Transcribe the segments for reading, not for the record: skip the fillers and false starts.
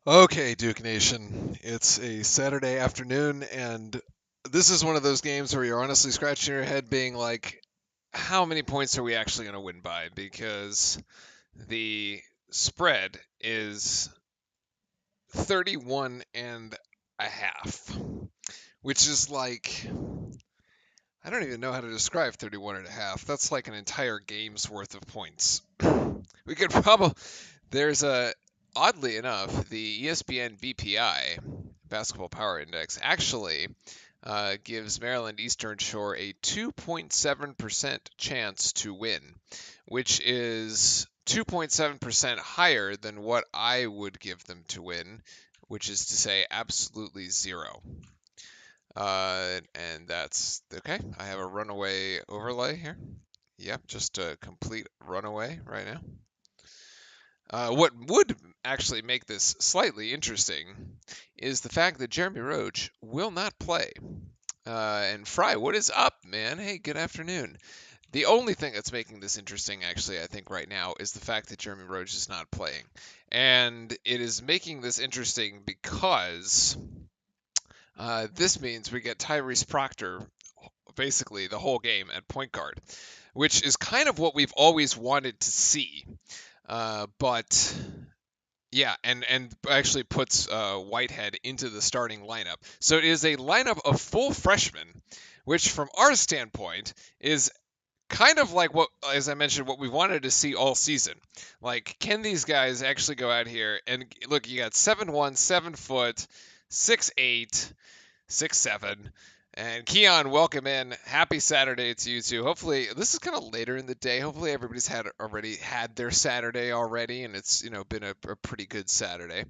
Okay, Duke Nation. It's a Saturday afternoon, and this is one of those games where you're honestly scratching your head, being like, how many points are we actually going to win by? Because the spread is 31 and a half, which is like, I don't even know how to describe 31 and a half. That's like an entire game's worth of points. We could probably, there's a, oddly enough, the ESPN BPI, Basketball Power Index, actually gives Maryland Eastern Shore a 2.7% chance to win, which is 2.7% higher than what I would give them to win, which is to say absolutely zero. And that's okay. I have a runaway overlay here. Yep, just a complete runaway right now. What would actually make this slightly interesting is the fact that Jeremy Roach will not play. And Fry, what is up, man? Hey, good afternoon. The only thing that's making this interesting, actually, I think right now, is the fact that Jeremy Roach is not playing. And it is making this interesting because this means we get Tyrese Proctor basically the whole game at point guard, which is kind of what we've always wanted to see. But yeah, and actually puts Whitehead into the starting lineup. So it is a lineup of full freshmen, which from our standpoint is kind of like what, as I mentioned, what we wanted to see all season. Like, can these guys actually go out here and look? You got 7'1", 7 foot, 6'8", 6'7". And Keon, welcome in. Happy Saturday to you too. Hopefully, this is kind of later in the day. Hopefully, everybody's already had their Saturday already, and it's been a pretty good Saturday.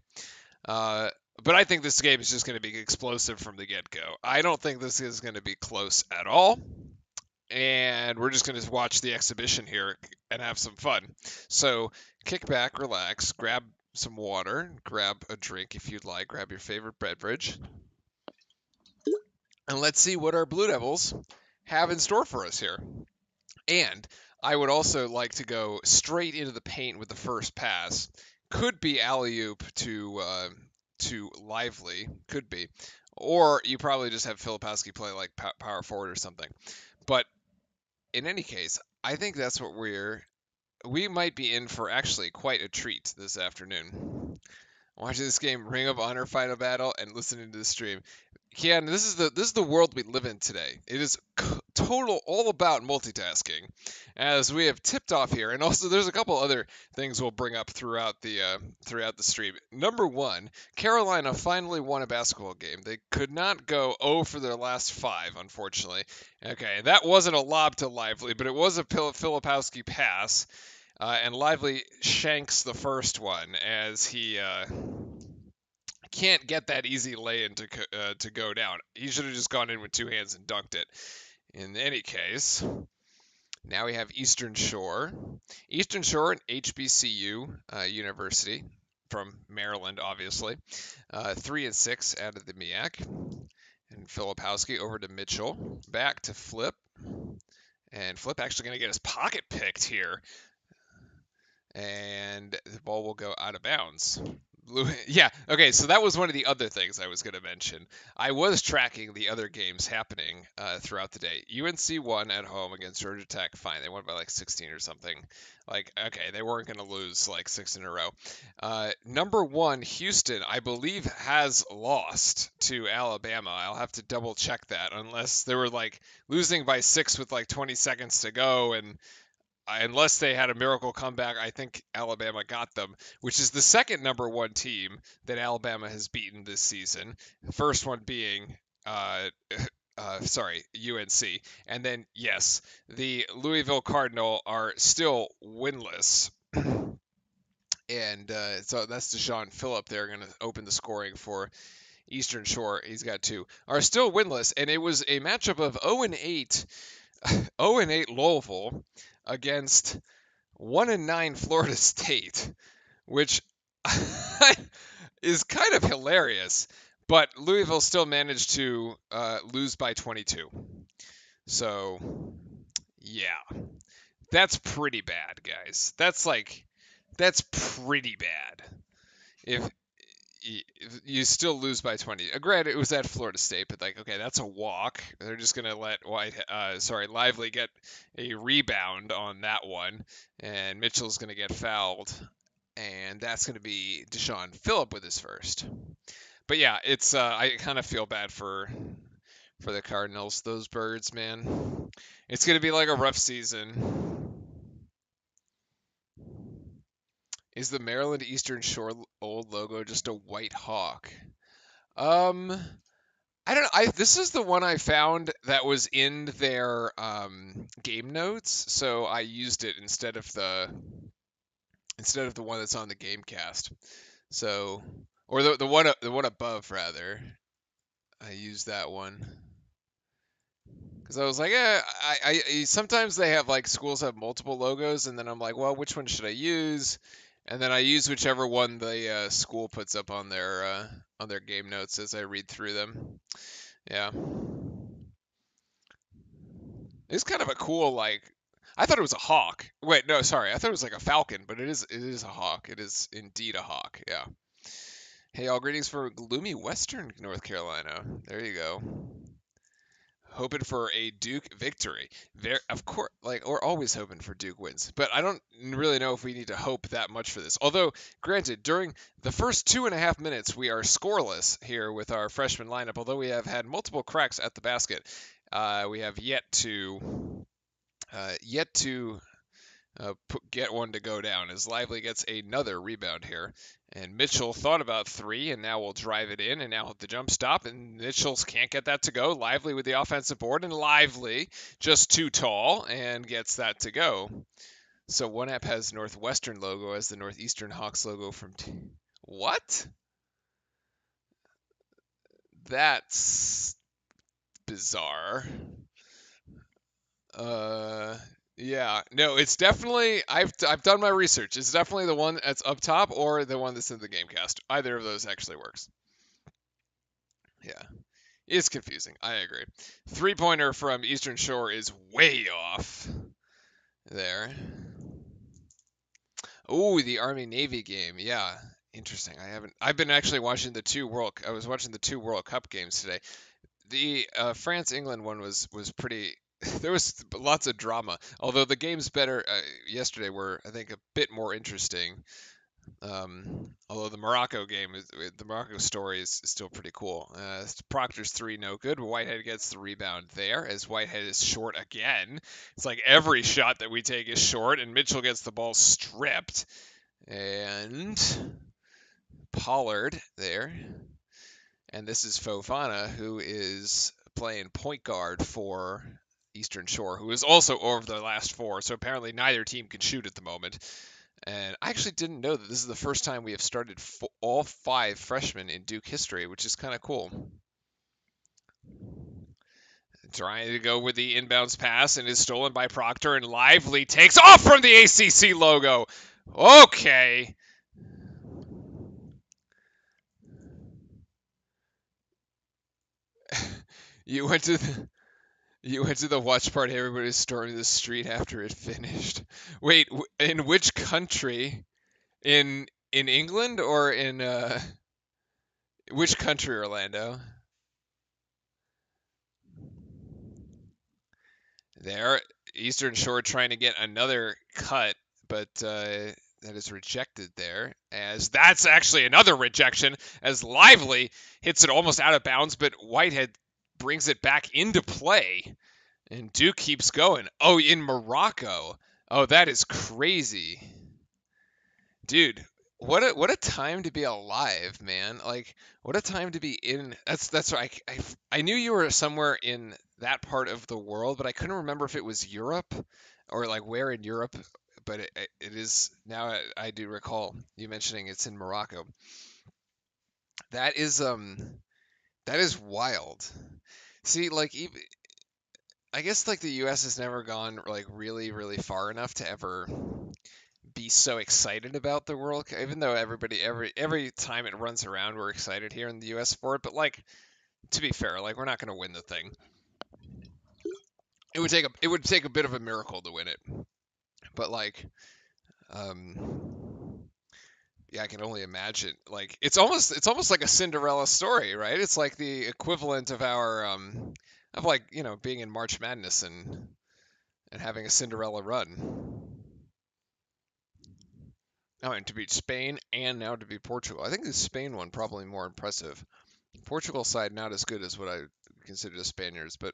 Uh, but I think this game is just going to be explosive from the get-go. I don't think this is going to be close at all, and we're just going to watch the exhibition here and have some fun. So kick back, relax, grab some water, grab a drink if you'd like, grab your favorite beverage, and let's see what our Blue Devils have in store for us here. And I would also like to go straight into the paint with the first pass. Could be alley oop to Lively, could be, or you probably just have Filipowski play like power forward or something. But in any case, I think that's what we might be in for actually quite a treat this afternoon. Watching this game, Ring of Honor Final Battle, and listening to the stream. Keanu, this is the world we live in today. It is total all about multitasking, as we have tipped off here, and also there's a couple other things we'll bring up throughout the stream. Number one, Carolina finally won a basketball game. They could not go 0 for their last 5, unfortunately. Okay, that wasn't a lob to Lively, but it was a Filipowski pass. And Lively shanks the first one as he can't get that easy lay-in to go down. He should have just gone in with two hands and dunked it. In any case, now we have Eastern Shore. Eastern Shore, an HBCU university from Maryland, obviously. 3-6 out of the MEAC. And Filipowski over to Mitchell. Back to Flip. And Flip actually going to get his pocket picked here. And the ball will go out of bounds. Yeah, okay, so that was one of the other things I was going to mention. I was tracking the other games happening throughout the day. UNC won at home against Georgia Tech. Fine, they won by like 16 or something. Like, okay, they weren't going to lose like 6 in a row. Number 1, Houston, I believe, has lost to Alabama. I'll have to double check that, unless they were like losing by 6 with like 20 seconds to go, and unless they had a miracle comeback, I think Alabama got them, which is the second number 1 team that Alabama has beaten this season. The first one being, UNC. And then, yes, the Louisville Cardinal are still winless. And so that's Deshaun Phillip there, going to open the scoring for Eastern Shore. He's got 2. Are still winless, and it was a matchup of 0-8 0-8 Louisville against 1-9 Florida State, which is kind of hilarious. But Louisville still managed to lose by 22. So, yeah, that's pretty bad, guys. That's pretty bad. If you still lose by 20. Granted, it was at Florida State, but like, okay, that's a walk. They're just gonna let Lively get a rebound on that one, and Mitchell's gonna get fouled, and that's gonna be Deshaun Phillip with his first. But yeah, it's I kind of feel bad for the Cardinals. Those birds, man. It's gonna be like a rough season. Is the Maryland Eastern Shore old logo just a white hawk? Um, I don't know. This is the one I found that was in their game notes, so I used it instead of the one that's on the GameCast. So, or the one above rather. I used that one because I was like, sometimes they have like schools have multiple logos, and then I'm like, well, which one should I use? And then I use whichever one the school puts up on their game notes as I read through them. Yeah. It's kind of a cool like. I thought it was a hawk. Wait, no, sorry. I thought it was like a falcon, but it is a hawk. It is indeed a hawk. Yeah. Hey, all greetings from gloomy Western North Carolina. There you go. Hoping for a Duke victory. There, of course, like we're always hoping for Duke wins, but I don't really know if we need to hope that much for this. Although, granted, during the first 2.5 minutes, we are scoreless here with our freshman lineup. Although we have had multiple cracks at the basket, we have yet to get one to go down as Lively gets another rebound here. And Mitchell thought about three and now will drive it in and now the jump stop and Mitchell's can't get that to go. Lively with the offensive board and Lively just too tall and gets that to go. So one app has Northwestern logo as the Northeastern Hawks logo from what? That's bizarre. Yeah, no, it's definitely I've done my research. It's definitely the one that's up top or the one that's in the GameCast. Either of those actually works. Yeah, it's confusing. I agree. 3-pointer from Eastern Shore is way off there. Oh, the Army Navy game. Yeah, interesting. I've been actually watching I was watching the two World Cup games today. The France England one was pretty. There was lots of drama. Although the games better yesterday were, I think, a bit more interesting. Although the Morocco story is still pretty cool. Proctor's three no good, but Whitehead gets the rebound there as Whitehead is short again. It's like every shot that we take is short, and Mitchell gets the ball stripped, and Pollard there. And this is Fofana, who is playing point guard for Eastern Shore, who is also over the last four. So apparently neither team can shoot at the moment. And I actually didn't know that this is the first time we have started all 5 freshmen in Duke history, which is kind of cool. Trying to go with the inbounds pass and is stolen by Proctor, and Lively takes off from the ACC logo. Okay. You went to the watch party. Everybody was storming the street after it finished. Wait, in which country? In England or in which country, Orlando? There, Eastern Shore trying to get another cut, but that is rejected there. As that's actually another rejection, as Lively hits it almost out of bounds, but Whitehead brings it back into play. And Duke keeps going. Oh, in Morocco. Oh, that is crazy. Dude, what a time to be alive, man. Like what a time to be in. That's right. I knew you were somewhere in that part of the world, but I couldn't remember if it was Europe or like where in Europe, but it is now I do recall you mentioning it's in Morocco. That is wild. See, like even I guess like the US has never gone like really, really far enough to ever be so excited about the World Cup, even though every time it runs around, we're excited here in the US for it. But like to be fair, like we're not going to win the thing. It would take a bit of a miracle to win it. But like, um, Yeah, I can only imagine. Like it's almost like a Cinderella story, right? It's like the equivalent of our of like, being in March Madness and having a Cinderella run. Oh, and to beat Spain and now to beat Portugal. I think the Spain one probably more impressive. Portugal side not as good as what I consider the Spaniards, but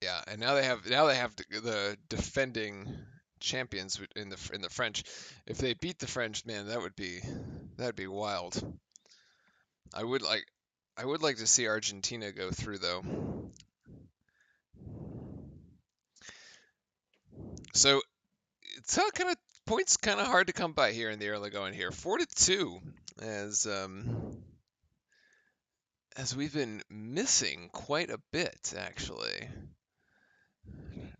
yeah, and now they have the defending champions in the French. If they beat the French, man, that'd be wild. I would like I would like to see Argentina go through though. So it's kind of points kind of hard to come by here in the early going here. 4-2 as we've been missing quite a bit actually.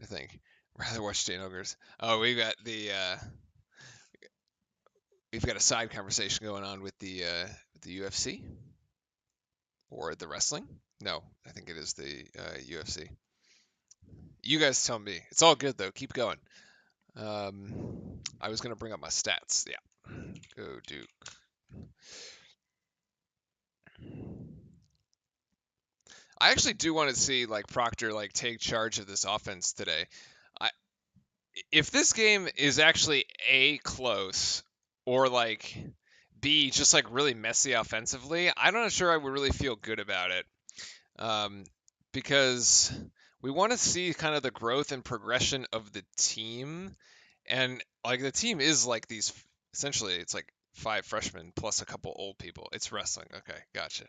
I think rather watch Jane Ogres. Oh, we've got a side conversation going on with the UFC or the wrestling. No, I think it is the UFC. You guys tell me. It's all good though. Keep going. I was gonna bring up my stats. Yeah, go Duke. I actually do want to see like Proctor like take charge of this offense today. I if this game is actually A, close, or like B, just like really messy offensively, I'm not sure I would really feel good about it. Um, because we want to see kind of the growth and progression of the team. And like the team is like these essentially it's like five freshmen plus a couple old people. It's wrestling. Okay, gotcha.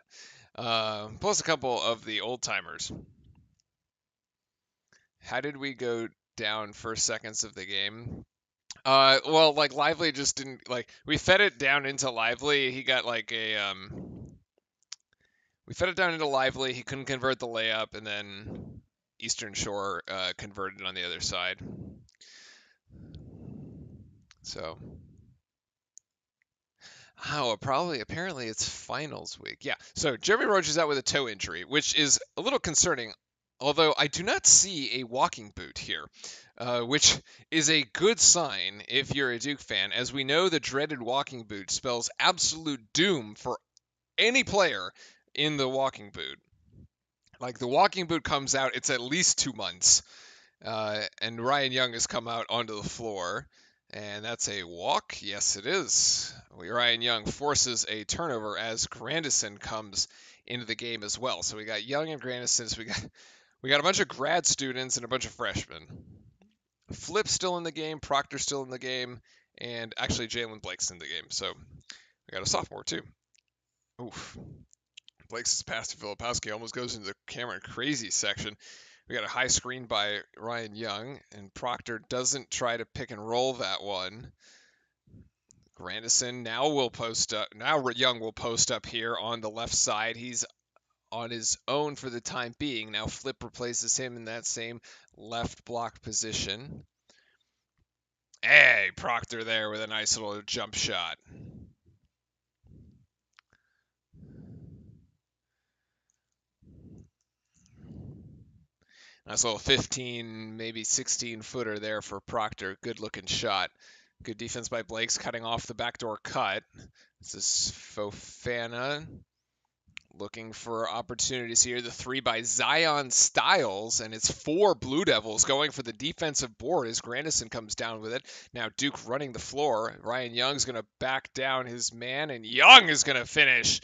Plus a couple of the old timers. How did we go down first seconds of the game? Well, like Lively just didn't like we fed it down into Lively. He got like a we fed it down into Lively. He couldn't convert the layup, and then Eastern Shore converted on the other side. So, apparently it's finals week. Yeah. So Jeremy Roach is out with a toe injury, which is a little concerning. Although I do not see a walking boot here, which is a good sign if you're a Duke fan, as we know the dreaded walking boot spells absolute doom for any player in the walking boot. Like the walking boot comes out, it's at least 2 months. And Ryan Young has come out onto the floor. And that's a walk. Yes, it is. Ryan Young forces a turnover as Grandison comes into the game as well. So we got Young and Grandison. So we got a bunch of grad students and a bunch of freshmen. Flip still in the game. Proctor still in the game. And actually Jalen Blake's in the game. So we got a sophomore too. Oof. Blake's pass to Filipowski almost goes into the Cameron Crazy section. We got a high screen by Ryan Young, and Proctor doesn't try to pick and roll that one. Grandison now will post up. Now Young will post up here on the left side. He's on his own for the time being. Now Flip replaces him in that same left block position. Hey, Proctor there with a nice little jump shot. Nice little 15, maybe 16 footer there for Proctor. Good looking shot. Good defense by Blake's cutting off the backdoor cut. This is Fofana looking for opportunities here. The three by Zion Styles, and it's 4 Blue Devils going for the defensive board as Grandison comes down with it. Now Duke running the floor. Ryan Young's going to back down his man, and Young is going to finish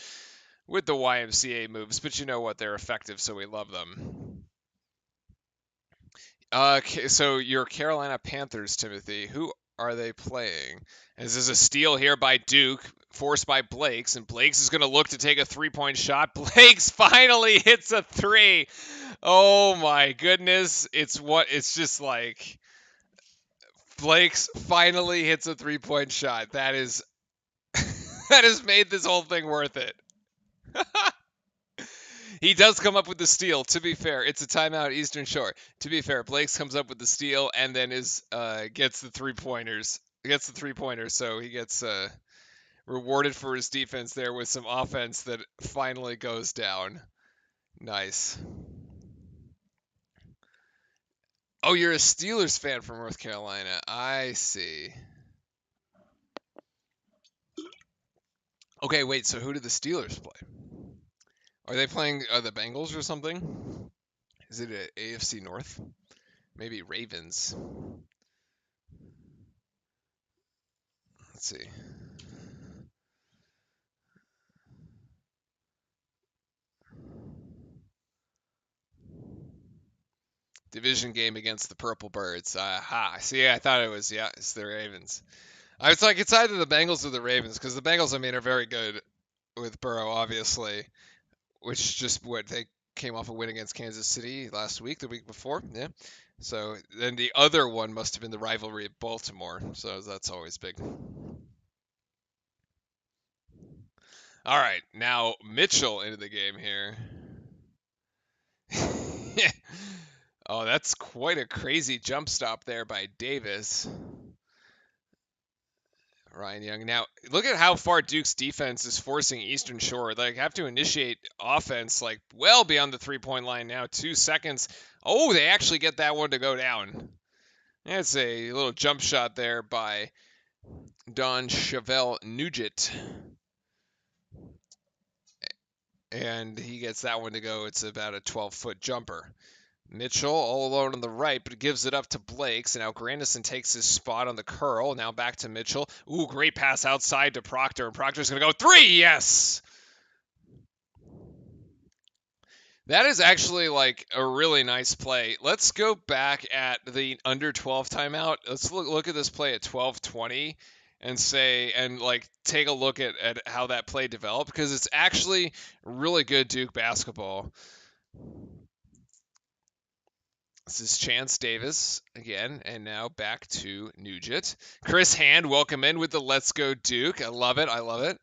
with the YMCA moves. But you know what? They're effective, so we love them. So your Carolina Panthers, Timothy, who are they playing? This is a steal here by Duke, forced by Blakes, and Blakes is going to look to take a 3-point shot. Blakes finally hits a 3. Oh my goodness. It's just like Blakes finally hits a 3-point shot. That has made this whole thing worth it. He does come up with the steal. To be fair, it's a timeout Eastern Shore. To be fair, Blake's comes up with the steal and then gets the 3-pointers. Gets the 3-pointers, so he gets rewarded for his defense there with some offense that finally goes down. Nice. Oh, you're a Steelers fan from North Carolina. I see. Okay, wait. So who did the Steelers play? Are they playing the Bengals or something? Is it a AFC North? Maybe Ravens. Let's see. Division game against the Purple Birds. Aha. See, I thought it was, yeah, it's the Ravens. I was like, it's either the Bengals or the Ravens, because the Bengals, I mean, are very good with Burrow, obviously, which just what they came off a win against Kansas City last week, the week before. Yeah. So then the other one must have been the rivalry of Baltimore. So that's always big. All right, now Mitchell into the game here. Oh, that's quite a crazy jump stop there by Davis. Ryan Young. Now, look at how far Duke's defense is forcing Eastern Shore. They have to initiate offense like well beyond the 3-point line now. 2 seconds. Oh, they actually get that one to go down. That's a little jump shot there by Don Chevelle Nugent. And he gets that one to go. It's about a 12-foot jumper. Mitchell all alone on the right, but gives it up to Blake. So now Grandison takes his spot on the curl. Now back to Mitchell. Ooh, great pass outside to Proctor. And Proctor's going to go 3. Yes! That is actually like a really nice play. Let's go back at the under 12 timeout. Let's look at this play at 12:20 and say and like take a look at how that play developed because it's actually really good Duke basketball. This is Chance Davis again, and now back to Nugent. Chris Hand, welcome in with the Let's Go Duke. I love it. I love it.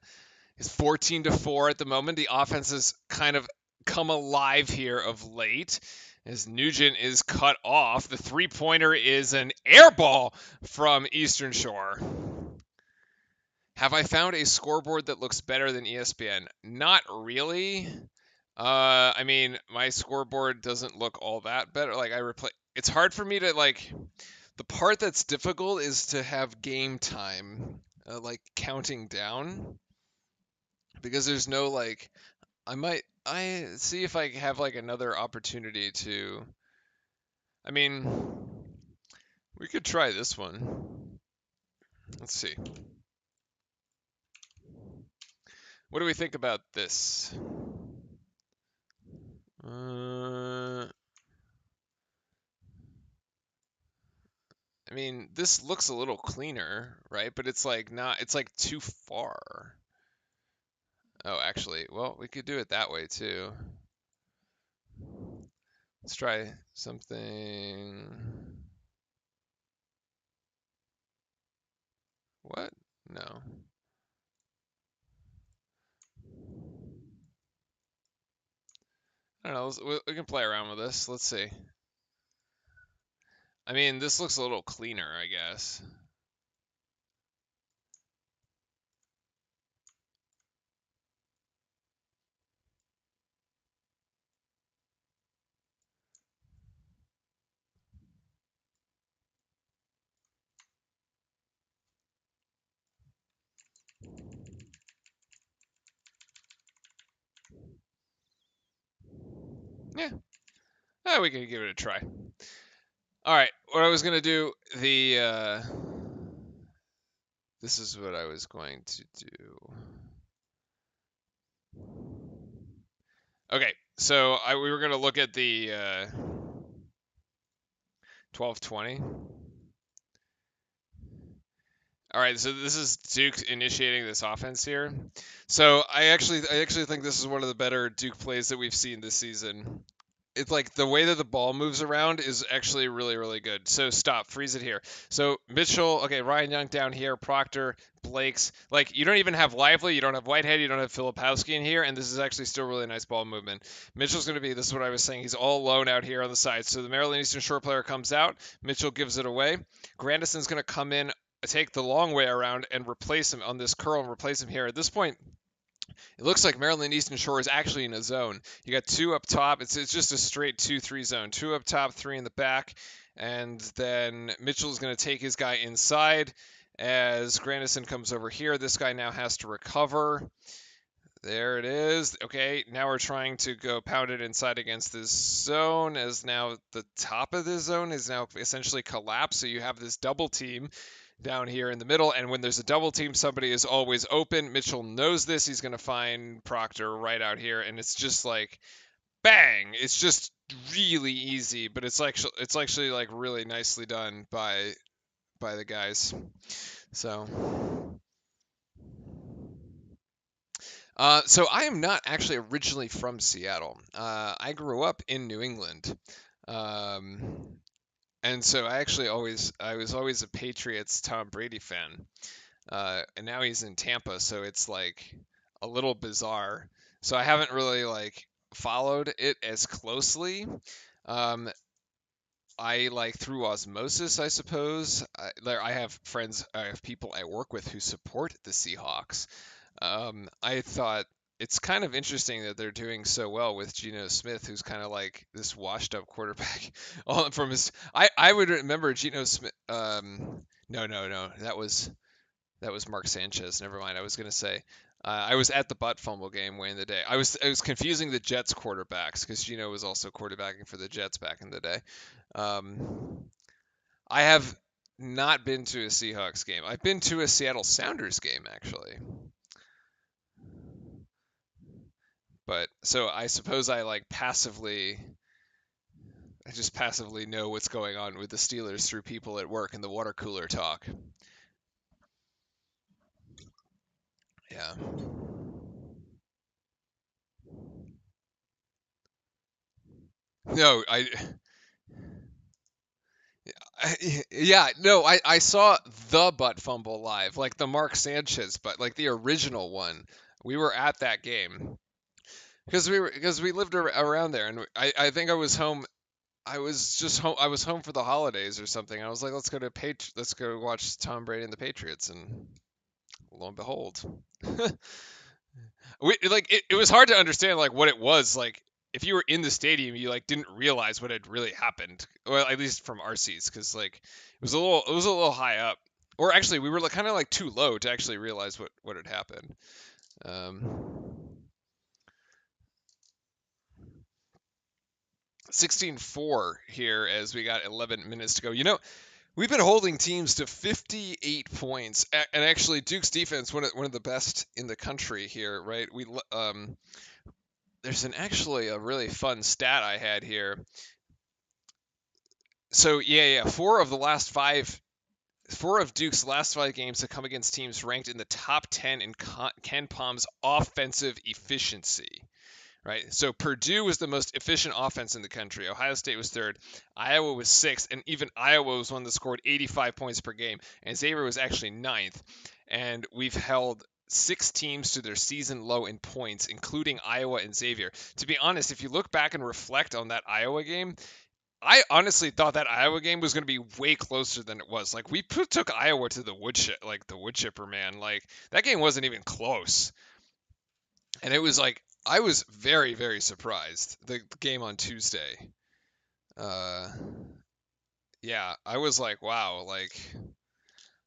It's 14-4 at the moment. The offense has kind of come alive here of late as Nugent is cut off. The three-pointer is an air ball from Eastern Shore. Have I found a scoreboard that looks better than ESPN? Not really. I mean, my scoreboard doesn't look all that better. Like it's hard for me to like. The part that's difficult is to have game time, like counting down, because there's no like. I see if I have like another opportunity to. I mean, we could try this one. Let's see. What do we think about this? I mean, this looks a little cleaner, right? But it's like not, it's like too far. Oh, actually, well, we could do it that way too. Let's try something. What? No. I don't know. We can play around with this. Let's see. I mean, this looks a little cleaner, I guess. Yeah. We can give it a try. All right. What I was gonna do, this is what I was going to do. Okay, so we were gonna look at the 12:20. All right, so this is Duke initiating this offense here. So I actually think this is one of the better Duke plays that we've seen this season. It's like the way that the ball moves around is actually really, really good. So stop, freeze it here. So Mitchell, okay, Ryan Young down here, Proctor, Blake's. Like you don't even have Lively, you don't have Whitehead, you don't have Filipowski in here, and this is actually still really nice ball movement. Mitchell's going to be, this is what I was saying, he's all alone out here on the side. So the Maryland Eastern Shore player comes out, Mitchell gives it away. Grandison's going to come in, take the long way around and replace him on this curl and replace him here. At this point, it looks like Maryland Eastern Shore is actually in a zone. You got 2 up top. It's just a straight 2-3 zone. 2 up top, 3 in the back. And then Mitchell's going to take his guy inside. As Grandison comes over here, this guy now has to recover. There it is. Okay, now we're trying to go pound it inside against this zone, as now the top of this zone is now essentially collapsed. So you have this double team down here in the middle, and when there's a double team, somebody is always open. Mitchell knows this. He's going to find Proctor right out here, and it's just like bang. It's just really easy, but it's actually like really nicely done by the guys. So so I am not actually originally from Seattle. I grew up in New England. Um, and so I was always a Patriots Tom Brady fan. And now he's in Tampa, so it's like a little bizarre. So I haven't really like followed it as closely. Um, I like through osmosis, I suppose. I have friends, I have people I work with who support the Seahawks. I thought it's kind of interesting that they're doing so well with Geno Smith, who's kind of like this washed-up quarterback. All from his, I would remember Geno Smith. No, that was Mark Sanchez. Never mind. I was gonna say. I was at the butt fumble game way in the day. I was confusing the Jets quarterbacks because Geno was also quarterbacking for the Jets back in the day. Um, I have not been to a Seahawks game. I've been to a Seattle Sounders game actually. But so I suppose I just passively know what's going on with the Steelers through people at work and the water cooler talk. Yeah. No, yeah, no, I saw the butt fumble live, like the Mark Sanchez, but like the original one. We were at that game because we lived around there, and I think I was home. I was just home. I was home for the holidays or something. I was like, let's go watch Tom Brady and the Patriots, and lo and behold, it was hard to understand like what it was like. If you were in the stadium, you like didn't realize what had really happened. Well, at least from our seats, because like it was a little high up, or actually we were like, kind of like too low to actually realize what had happened. Um, 16-4 here as we got 11 minutes to go. You know, we've been holding teams to 58 points, and actually Duke's defense one of the best in the country here, right? There's actually a really fun stat I had here. So yeah, four of Duke's last 5 games have come against teams ranked in the top 10 in Ken Palm's offensive efficiency. Right, so Purdue was the most efficient offense in the country. Ohio State was third. Iowa was sixth, and even Iowa was one that scored 85 points per game. And Xavier was actually ninth. And we've held 6 teams to their season low in points, including Iowa and Xavier. To be honest, if you look back and reflect on that Iowa game, I honestly thought that Iowa game was going to be way closer than it was. Like took Iowa to the wood chipper, man. Like that game wasn't even close, and it was like I was very very surprised. The game on Tuesday, uh, yeah, I was like, wow, like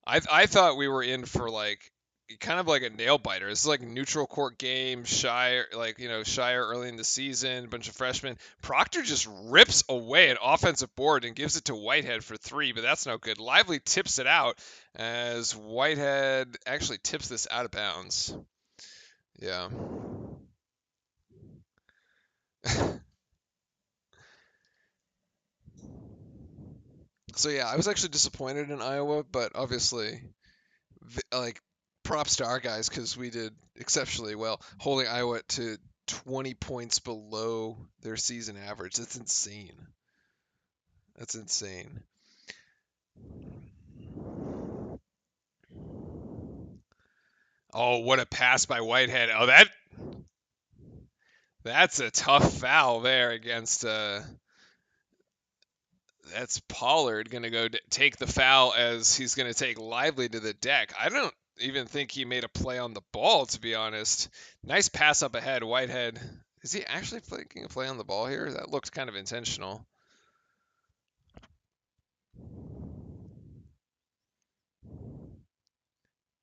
I thought we were in for like kind of like a nail biter. It's like a neutral court game, Shire, like, Shire early in the season, a bunch of freshmen. Proctor just rips away an offensive board and gives it to Whitehead for 3, but that's no good. Lively tips it out as Whitehead actually tips this out of bounds. Yeah. So yeah, I was actually disappointed in Iowa, but obviously, like, props to our guys because we did exceptionally well, holding Iowa to 20 points below their season average. That's insane. That's insane. Oh, what a pass by Whitehead. Oh, that's a tough foul there against that's Pollard going to go take the foul as he's going to take Lively to the deck. I don't even think he made a play on the ball, to be honest. Nice pass up ahead, Whitehead. Is he actually making a play on the ball here? That looked kind of intentional.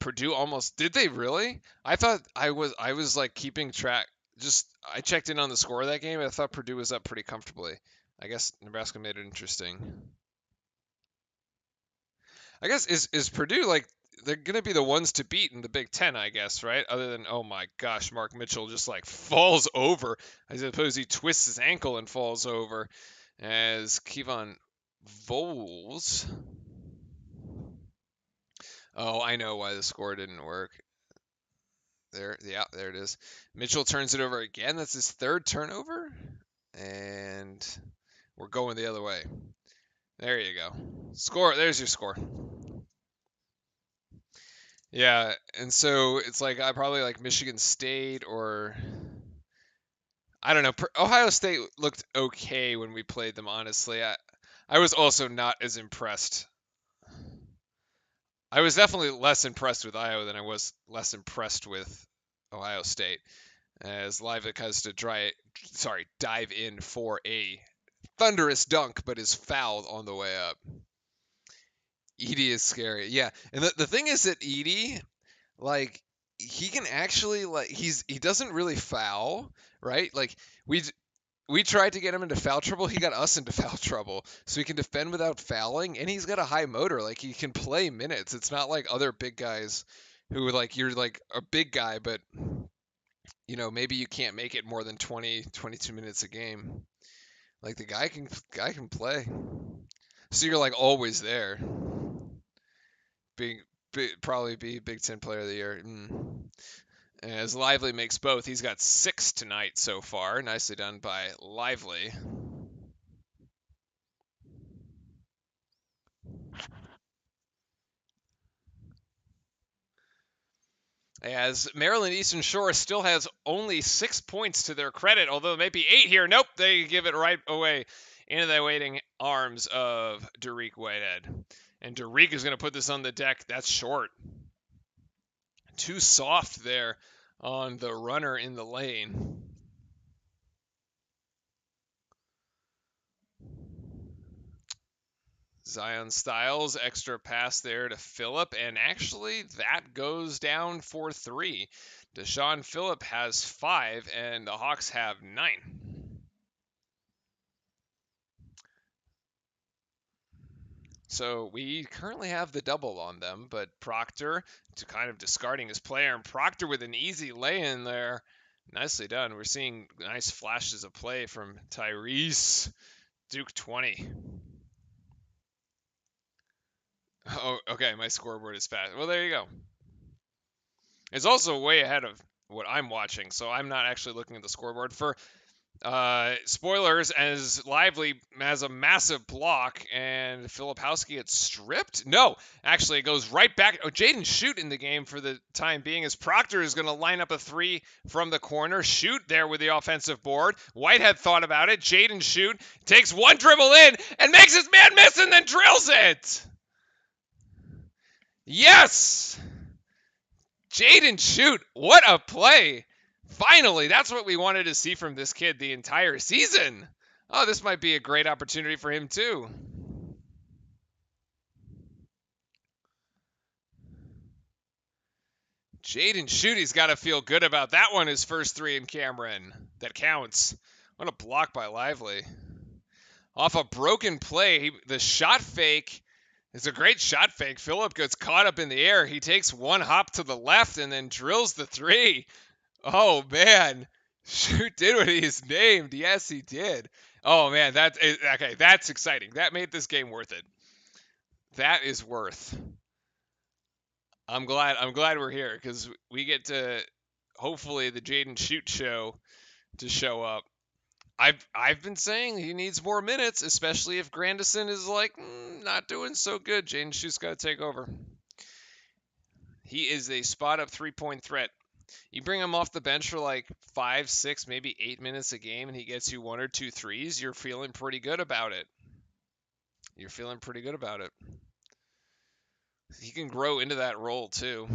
Purdue almost did they really? I thought I was like keeping track. Just I checked in on the score of that game. I thought Purdue was up pretty comfortably. I guess Nebraska made it interesting. I guess is Purdue like they're gonna be the ones to beat in the Big Ten, I guess, right? Other than oh my gosh, Mark Mitchell just like falls over. I suppose he twists his ankle and falls over as Kevon Voles. Oh, I know why the score didn't work. There, yeah, there it is. Mitchell turns it over again. That's his third turnover, and we're going the other way. There you go. Score. There's your score. Yeah, and so it's like I probably like Michigan State or I don't know. Ohio State looked okay when we played them. Honestly, I was also not as impressed. I was definitely less impressed with Iowa than I was less impressed with Ohio State. As Leivik has to dive in for a thunderous dunk, but is fouled on the way up. Edey is scary. Yeah, and the thing is that Edey, like, he can actually like he doesn't really foul, right? Like we tried to get him into foul trouble. He got us into foul trouble. So he can defend without fouling, and he's got a high motor. Like he can play minutes. It's not like other big guys who like you're like a big guy, but maybe you can't make it more than 20, 22 minutes a game. Like the guy can play. So you're like always there. Being probably be Big Ten Player of the Year. As Lively makes both, he's got 6 tonight so far. Nicely done by Lively. As Maryland Eastern Shore still has only 6 points to their credit, although it may be 8 here. Nope, they give it right away into the waiting arms of Dariq Whitehead. And Dariq is going to put this on the deck. That's short. Too soft there on the runner in the lane. Zion Styles, extra pass there to Phillip, and actually that goes down for 3. Deshaun Phillip has 5, and the Hawks have 9. So we currently have the double on them, but Proctor to kind of discarding his player, and Proctor with an easy lay-in there. Nicely done. We're seeing nice flashes of play from Tyrese. Duke 20. Oh, okay, my scoreboard is fast. Well, there you go. It's also way ahead of what I'm watching, so I'm not actually looking at the scoreboard. For spoilers, as Lively has a massive block and Filipowski gets stripped. No, actually, it goes right back. Oh, Jaden Shoot in the game for the time being, as Proctor is going to line up a 3 from the corner. Shoot there with the offensive board. Whitehead thought about it. Jaden Shoot takes one dribble in and makes his man miss and then drills it. Yes! Jaden Shoot, what a play! Finally, that's what we wanted to see from this kid the entire season. Oh, this might be a great opportunity for him too. Jaden Shoot, he's got to feel good about that one. His first 3 in Cameron. That counts. What a block by Lively. Off a broken play, the shot fake. It's a great shot fake. Phillip gets caught up in the air. He takes one hop to the left and then drills the 3. Oh, man. Shoot did what he is named. Yes, he did. Oh, man. Okay, that's exciting. That made this game worth it. That is worth. I'm glad we're here because we get to hopefully the Jaden Shoot show to show up. I've been saying he needs more minutes, especially if Grandison is like not doing so good. Jaden Shoot's got to take over. He is a spot up 3-point threat. You bring him off the bench for like 5, 6, maybe 8 minutes a game, and he gets you 1 or 2 threes. You're feeling pretty good about it. He can grow into that role too.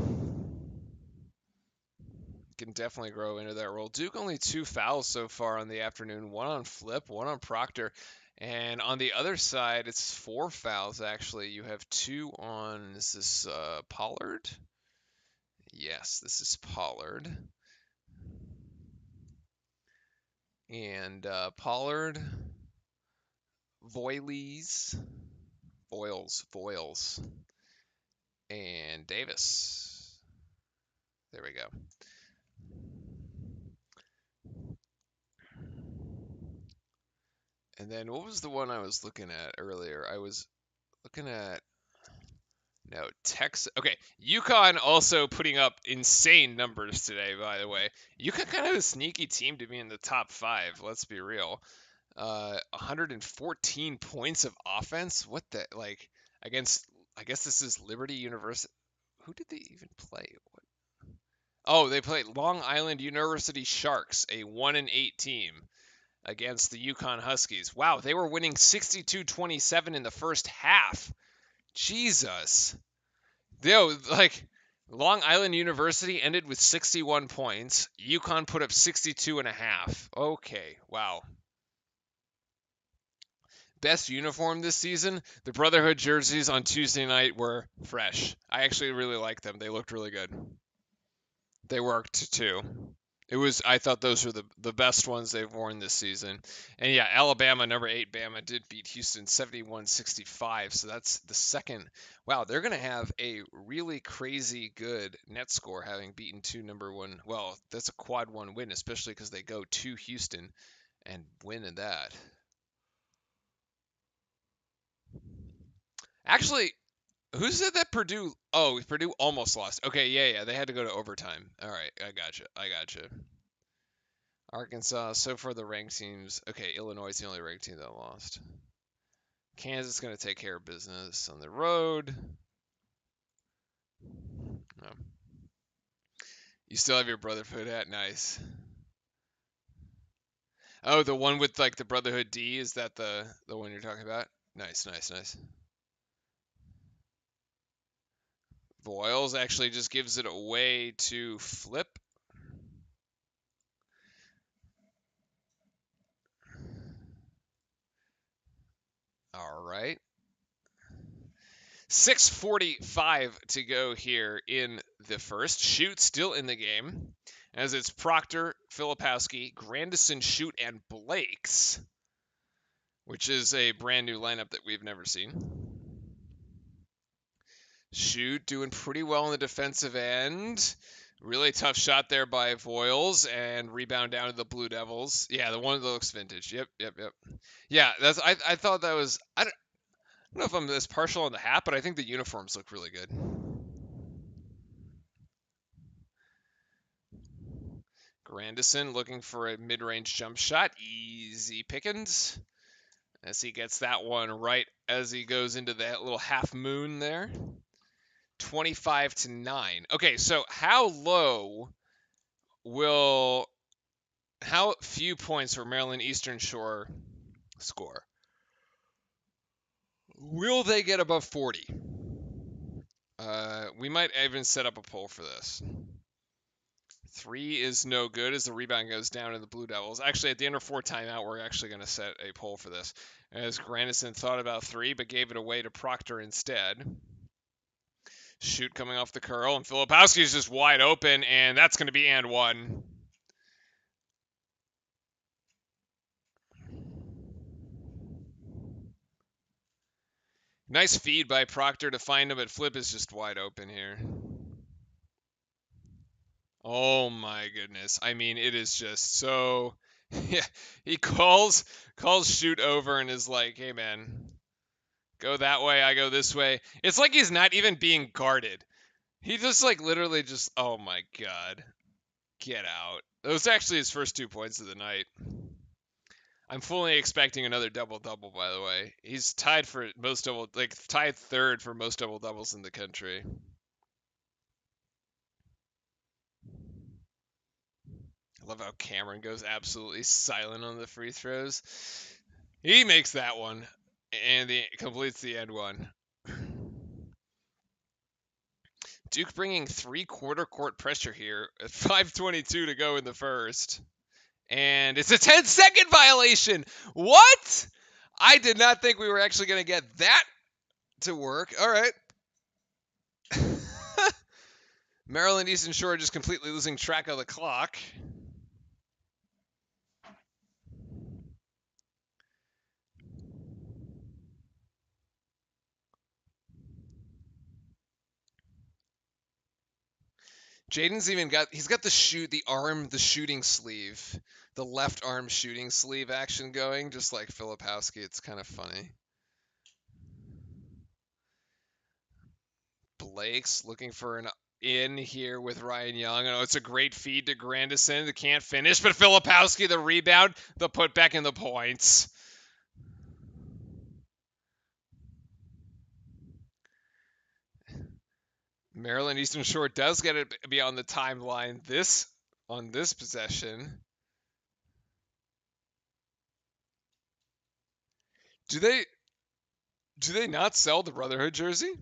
Can definitely grow into that role. Duke only 2 fouls so far on the afternoon. 1 on Flip, 1 on Proctor. And on the other side, it's 4 fouls actually. You have 2 on, is this Pollard? Yes, this is Pollard. And Pollard, Voiles, and Davis. There we go. And then what was the one I was looking at earlier? I was looking at Texas. Okay, UConn also putting up insane numbers today, by the way. UConn kind of a sneaky team to be in the top 5, let's be real. 114 points of offense? What the, like, against, I guess this is Liberty University. Who did they even play? What? Oh, they played Long Island University Sharks, a 1-8 team against the UConn Huskies. Wow, they were winning 62-27 in the first half. Jesus. Yo, like, Long Island University ended with 61 points. UConn put up 62 and a half. Okay, wow. Best uniform this season, the Brotherhood jerseys on Tuesday night were fresh. I actually really liked them. They looked really good. They worked too. I thought those were the best ones they've worn this season. And yeah, Alabama, number 8, Bama did beat Houston 71-65. So that's the second. Wow, they're going to have a really crazy good net score having beaten 2 number 1. Well, that's a quad 1 win, especially because they go to Houston and win in that. Actually, who said that Purdue? Oh, Purdue almost lost. Okay, yeah, they had to go to overtime. All right, I gotcha. Arkansas, so far the ranked teams. Okay, Illinois is the only ranked team that lost. Kansas is going to take care of business on the road. No. You still have your Brotherhood hat? Nice. Oh, the one with like the Brotherhood D, is that the one you're talking about? Nice. Voiles actually just gives it away to Flip. All right. 6:45 to go here in the first. Shoot still in the game, as it's Proctor, Filipowski, Grandison, Shoot, and Blakes, which is a brand new lineup that we've never seen. Shoot doing pretty well on the defensive end. Really tough shot there by Voiles, and rebound down to the Blue Devils. Yeah, the one that looks vintage. Yep. Yeah, I thought that was, I don't know if I'm this partial on the hat, but I think the uniforms look really good. Grandison looking for a mid-range jump shot. Easy pickings. As he gets that one right as he goes into that little half moon there. 25-9. Okay, so how few points will Maryland Eastern Shore score? Will they get above 40? We might even set up a poll for this. 3 is no good as the rebound goes down to the Blue Devils. Actually, at the end of 4 timeout, we're actually going to set a poll for this. As Grandison thought about 3, but gave it away to Proctor instead. Shoot coming off the curl, and Filipowski is just wide open, and that's going to be and 1. Nice feed by Proctor to find him, but Flip is just wide open here. Oh my goodness. I mean, it is just so... Yeah, he calls Shoot over and is like, hey man, go that way, I go this way. It's like he's not even being guarded. He just like literally just, oh my god. Get out. Those are actually his first 2 points of the night. I'm fully expecting another double-double, by the way. He's tied for most tied third for most double-doubles in the country. I love how Cameron goes absolutely silent on the free throws. He makes that one, and he completes the end one. Duke bringing 3/4 court pressure here at 5:22 to go in the first. And it's a 10-second violation. What? I did not think we were actually going to get that to work. All right. Maryland Eastern Shore just completely losing track of the clock. Jaden's even he's got the shooting sleeve, the left arm shooting sleeve action going, just like Filipowski. It's kind of funny. Blake's looking for an in here with Ryan Young. Oh, it's a great feed to Grandison. They can't finish, but Filipowski, the rebound, the putback, and the points. Maryland Eastern Shore does get it beyond the timeline on this possession. Do they not sell the Brotherhood jersey?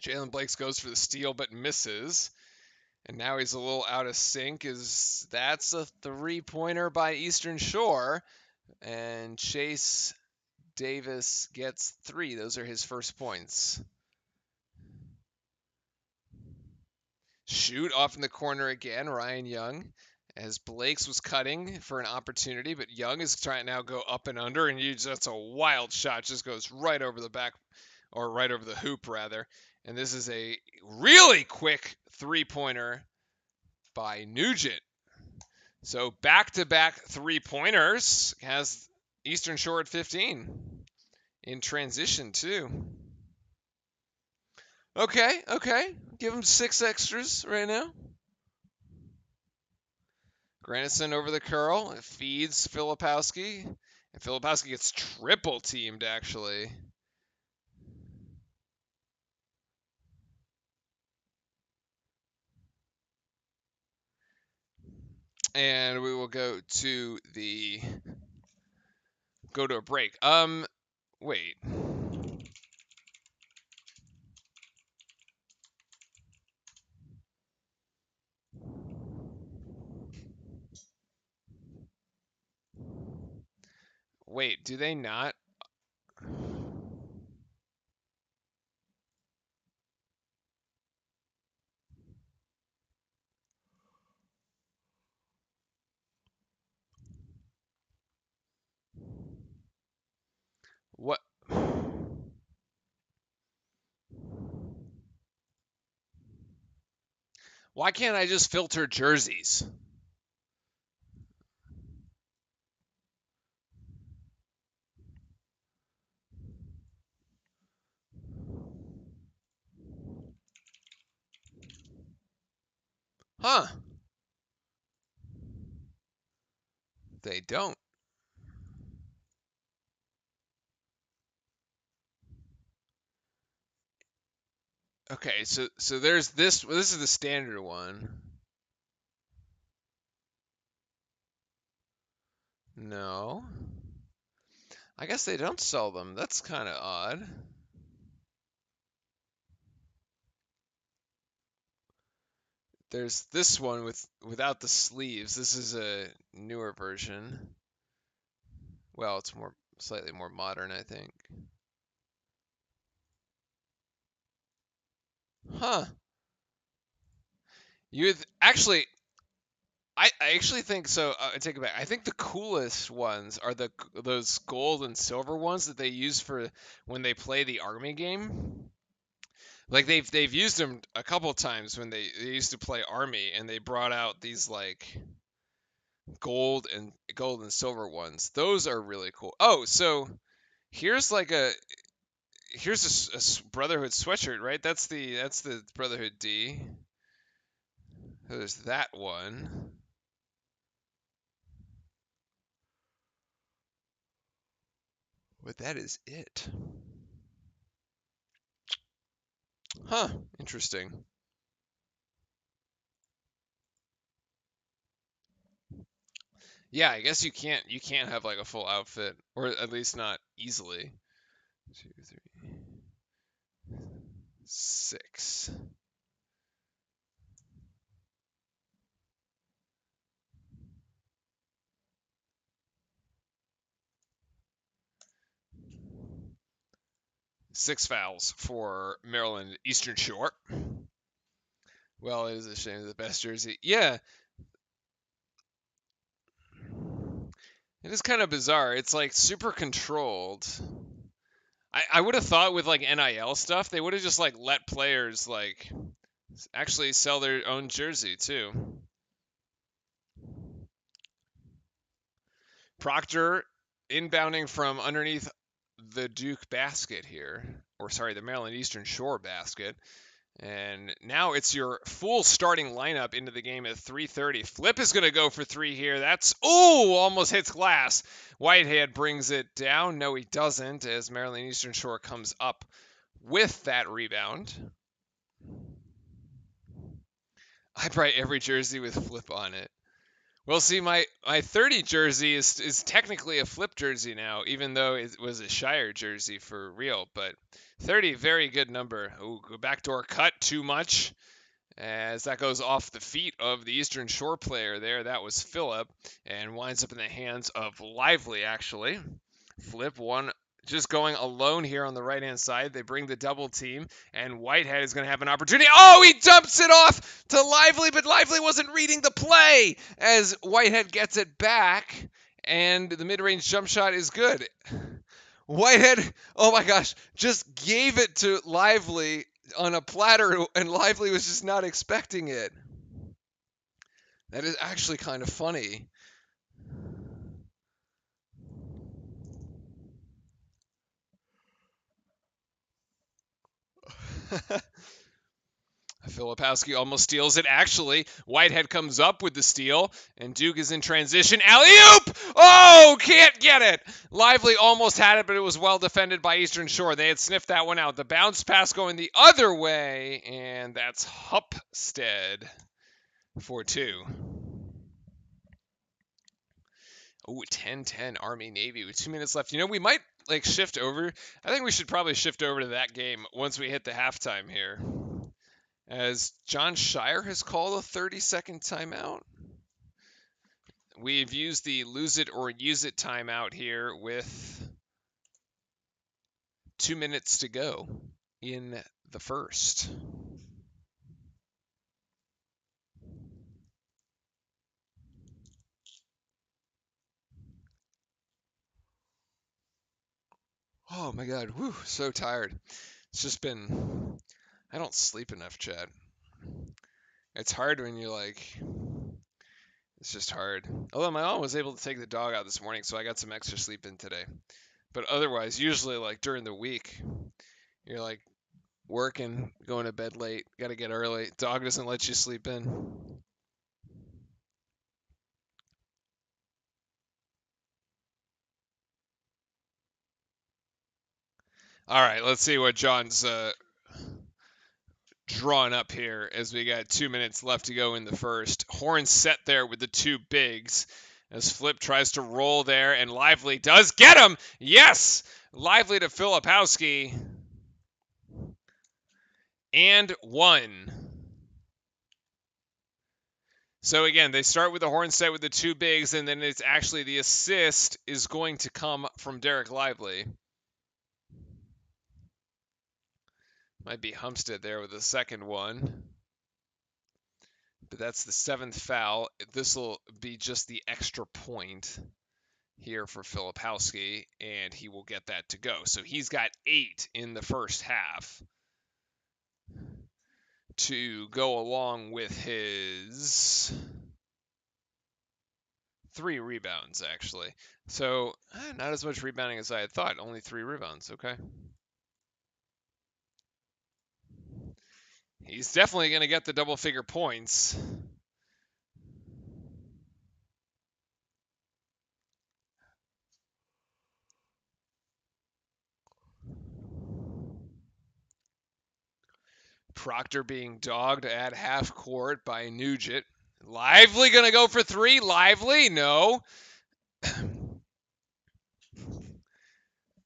Jalen Blakes goes for the steal but misses. And now he's a little out of sync. That's a 3-pointer by Eastern Shore. And Chase Davis gets 3. Those are his first points. Shoot off in the corner again, Ryan Young. As Blakes was cutting for an opportunity, but Young is trying to now go up and under, and that's a wild shot. Just goes right over the back, or right over the hoop, rather. And this is a really quick 3-pointer by Nugent. So back-to-back 3-pointers has Eastern Shore at 15. In transition, too. Okay. Give him 6 extras right now. Grandison over the curl. It feeds Filipowski. And Filipowski gets triple teamed, actually. And we will go to a break. Wait. Wait, do they not? What? Why can't I just filter jerseys? Huh. They don't. Okay, so there's this. This is the standard one. No. I guess they don't sell them. That's kind of odd. There's this one without the sleeves. This is a newer version. Well, it's slightly more modern, I think. Huh. Actually, I actually think so. I take it back. I think the coolest ones are those gold and silver ones that they use for when they play the army game. Like they've used them a couple times when they used to play army, and they brought out these like gold and silver ones. Those are really cool. Oh, so here's like here's a Brotherhood sweatshirt, right? That's the Brotherhood D. So there's that one. But that is it. Huh, interesting. Yeah, I guess you can't have like a full outfit, or at least not easily. 2, 3, 6. Six fouls for Maryland Eastern Shore. Well, it is a shame the best jersey. Yeah, it is kind of bizarre. It's like super controlled. I would have thought with like NIL stuff, they would have just like let players like actually sell their own jersey too. Proctor inbounding from underneath the Duke basket here, or sorry, the Maryland Eastern Shore basket. And now it's your full starting lineup into the game at 3:30. Flip is going to go for three here. That's, ooh, almost hits glass. Whitehead brings it down. No, he doesn't, as Maryland Eastern Shore comes up with that rebound. I write every jersey with Flip on it. Well, see, my 30 jersey is technically a Flip jersey now, even though it was a Shire jersey for real. But 30, very good number. Ooh, backdoor cut, too much. As that goes off the feet of the Eastern Shore player there. That was Phillip, and winds up in the hands of Lively, actually. Flip one just going alone here on the right-hand side. They bring the double team, and Whitehead is going to have an opportunity. Oh, he dumps it off to Lively, but Lively wasn't reading the play as Whitehead gets it back, and the mid-range jump shot is good. Whitehead, oh my gosh, just gave it to Lively on a platter, and Lively was just not expecting it. That is actually kind of funny. Filipowski almost steals it. Actually, Whitehead comes up with the steal, and Duke is in transition. Alley-oop! Oh, can't get it! Lively almost had it, but it was well defended by Eastern Shore. They had sniffed that one out. The bounce pass going the other way, and that's Hupstead for two. Oh, 10-10 Army-Navy with 2 minutes left. You know, we might like shift over. I think we should probably shift over to that game once we hit the halftime here. As John Shire has called a 30-second timeout. We've used the lose it or use it timeout here with 2 minutes to go in the first. Oh my God, whew, so tired. It's just been, I don't sleep enough, Chad. It's hard when you're like, it's just hard. Although my mom was able to take the dog out this morning, so I got some extra sleep in today. But otherwise, usually like during the week, you're like working, going to bed late, got to get early. Dog doesn't let you sleep in. All right, let's see what John's drawn up here as we got 2 minutes left to go in the first. Horn set there with the two bigs as Flip tries to roll there, and Lively does get him. Yes, Lively to Filipowski. And one. So again, they start with the Horn set with the two bigs, and then it's actually the assist is going to come from Derek Lively. Might be Humstead there with the second one. But that's the seventh foul. This will be just the extra point here for Filipowski, and he will get that to go. So he's got 8 in the first half to go along with his 3 rebounds, actually. So not as much rebounding as I had thought. Only 3 rebounds. Okay. He's definitely going to get the double-figure points. Proctor being dogged at half court by Nugent. Lively going to go for 3. Lively, no.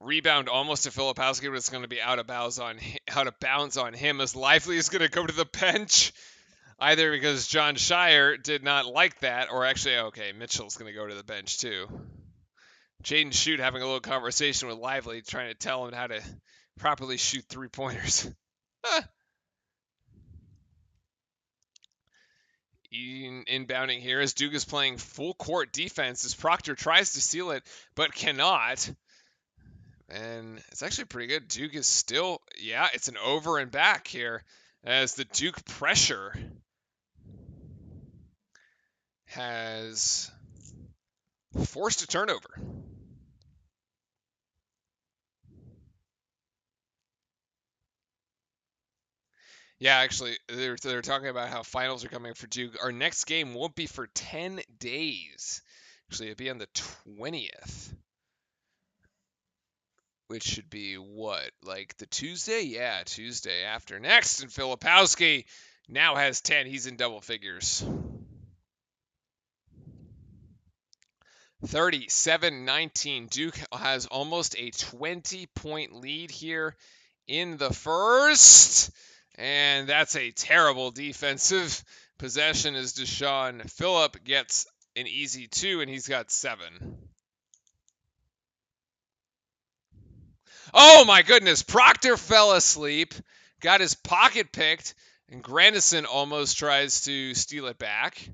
Rebound almost to Filipowski, but it's going to be out of bounds on him as Lively is going to go to the bench. Either because John Shire did not like that, or actually, okay, Mitchell's going to go to the bench too. Jaden Shute having a little conversation with Lively, trying to tell him how to properly shoot 3-pointers. Inbounding here as Duke is playing full court defense as Proctor tries to steal it but cannot. And it's actually pretty good. Duke is still, yeah, it's an over and back here as the Duke pressure has forced a turnover. Yeah, actually, they're talking about how finals are coming for Duke. Our next game won't be for 10 days. Actually, it'll be on the 20th. Which should be what? Like the Tuesday? Yeah, Tuesday after next. And Filipowski now has 10. He's in double figures. 37-19. Duke has almost a 20-point lead here in the first. And that's a terrible defensive possession as Deshaun Phillip gets an easy 2, and he's got 7. Oh my goodness, Proctor fell asleep, got his pocket picked, and Grandison almost tries to steal it back.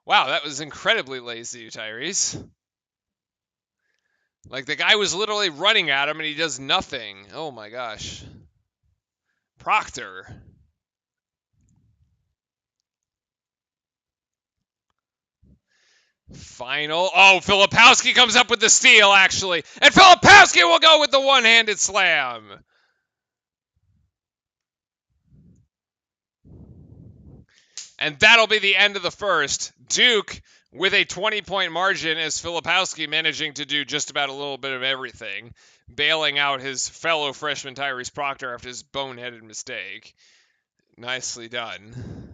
Wow, that was incredibly lazy, Tyrese. Like, the guy was literally running at him and he does nothing. Oh my gosh. Proctor. Final. Oh, Filipowski comes up with the steal, actually. And Filipowski will go with the one-handed slam. And that'll be the end of the first. Duke with a 20-point margin as Filipowski managing to do just about a little bit of everything, bailing out his fellow freshman Tyrese Proctor after his boneheaded mistake. Nicely done.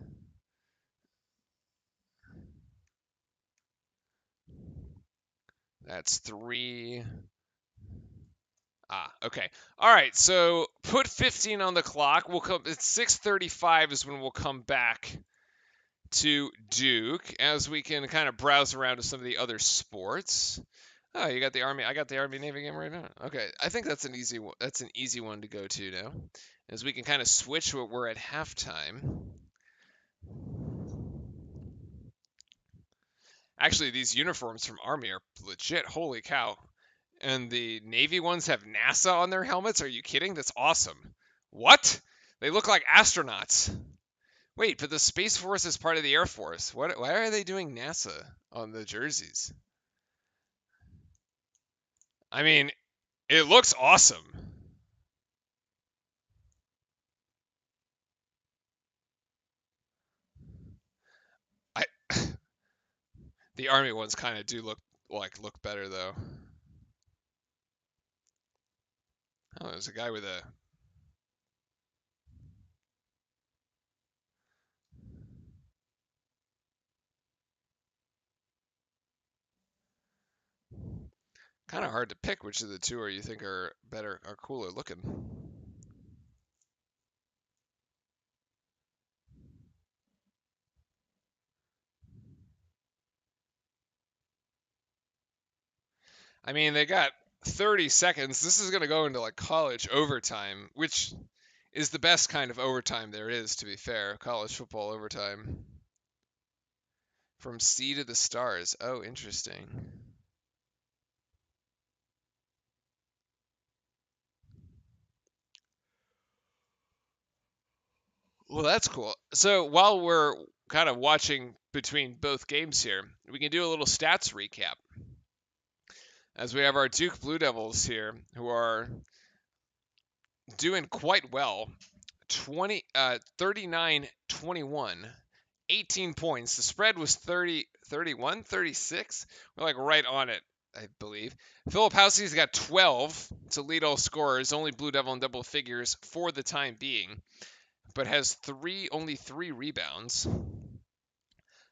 That's 3. Okay. All right, so put 15 on the clock. We'll come. It's 6:35 is when we'll come back to Duke as we can kind of browse around to some of the other sports. Oh, you got the Army. I got the Army Navy game right now. Okay, I think that's an easy one. That's an easy one to go to now, as we can kind of switch what we're at halftime. Actually, these uniforms from Army are legit. Holy cow! And the Navy ones have NASA on their helmets. Are you kidding? That's awesome. What? They look like astronauts. Wait, but the Space Force is part of the Air Force. What? Why are they doing NASA on the jerseys? I mean, it looks awesome. I the Army ones kind of do look better though. Oh, there's a guy with a kind of hard to pick which of the two are you think are better, are cooler looking. I mean, they got 30 seconds. This is going to go into like college overtime, which is the best kind of overtime there is, to be fair. College football overtime. From sea to the stars. Oh, interesting. Well, that's cool. So while we're kind of watching between both games here, we can do a little stats recap. As we have our Duke Blue Devils here, who are doing quite well. 39-21, 18 points. The spread was 31, 36. We're like right on it, I believe. Filipowski's got 12 to lead all scorers, only Blue Devil in double figures for the time being, but has only three rebounds.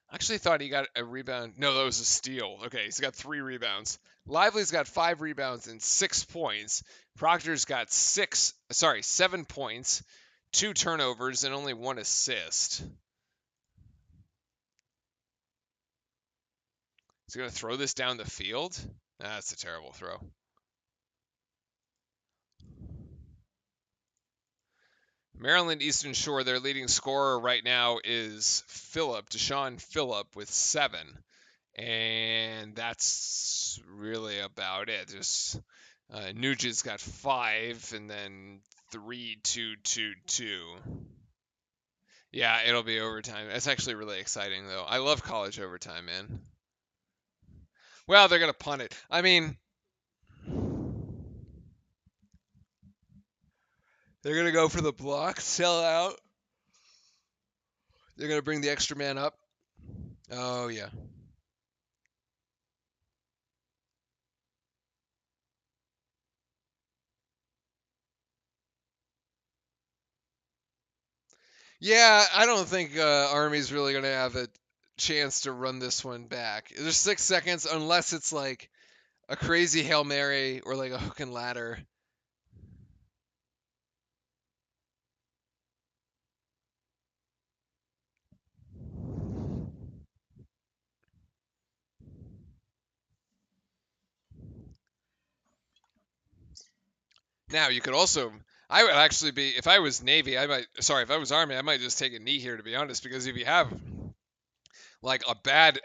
I actually thought he got a rebound. No, that was a steal. Okay, he's got 3 rebounds. Lively's got 5 rebounds and 6 points. Proctor's got 7 points, 2 turnovers, and only 1 assist. He's going to throw this down the field? That's a terrible throw. Maryland Eastern Shore, their leading scorer right now is Deshaun Phillip with 7. And that's really about it. Just Nugent's got 5, and then 3, 2, 2, 2. Yeah, it'll be overtime. That's actually really exciting, though. I love college overtime, man. Well, they're gonna punt it. I mean, they're gonna go for the block, sell out. They're gonna bring the extra man up. Oh yeah. Yeah, I don't think Army's really gonna have a chance to run this one back. There's 6 seconds, unless it's like a crazy Hail Mary or like a hook and ladder. Now you could also, I would actually be, if I was Navy, if I was Army, I might just take a knee here to be honest, because if you have like a bad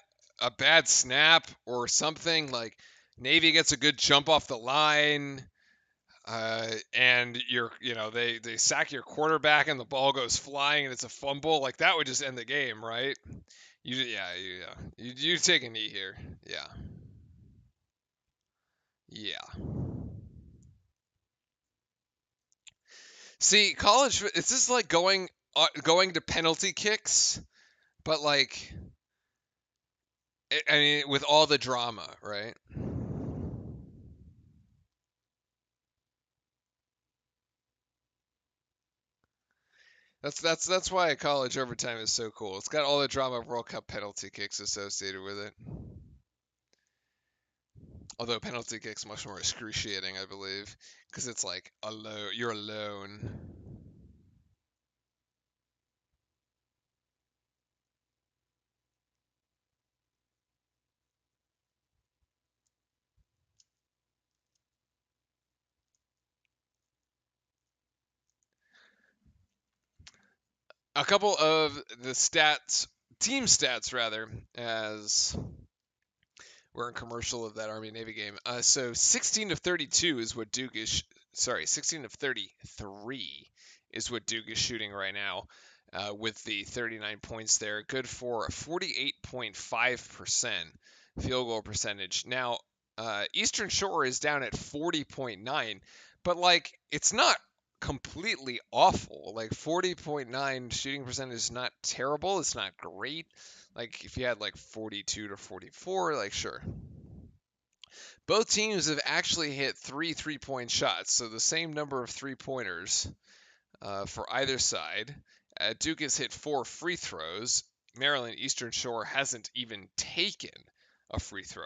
snap or something, like Navy gets a good jump off the line, and they sack your quarterback and the ball goes flying and it's a fumble, like that would just end the game, right? You take a knee here. Yeah. Yeah. See, college, it's just like going to penalty kicks, but like, I mean, with all the drama, right? That's why college overtime is so cool. It's got all the drama of World Cup penalty kicks associated with it. Although penalty kicks much more excruciating, I believe, because it's like alone. You're alone. A couple of the team stats rather, as we're in commercial of that Army Navy game. So 16 of 32 is what Duke is. Sorry, 16 of 33 is what Duke is shooting right now, with the 39 points there. Good for a 48.5% field goal percentage. Now, Eastern Shore is down at 40.9, but like it's not completely awful. Like 40.9 shooting percentage is not terrible. It's not great. Like if you had like 42 to 44, like sure. Both teams have actually hit 3 3-point shots, so the same number of 3 pointers for either side. Duke has hit 4 free throws. Maryland Eastern Shore hasn't even taken a free throw.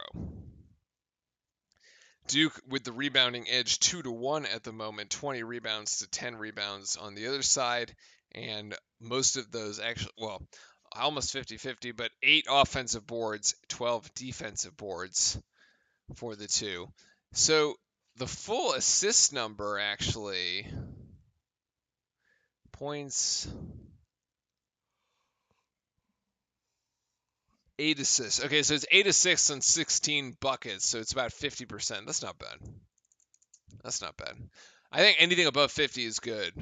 Duke with the rebounding edge 2-1 at the moment, 20 rebounds to 10 rebounds on the other side, and most of those actually, well, almost 50-50, but 8 offensive boards, 12 defensive boards for the two. So the full assist number actually points 8 assists. Okay, so it's 8 assists and 16 buckets, so it's about 50%. That's not bad. That's not bad. I think anything above 50 is good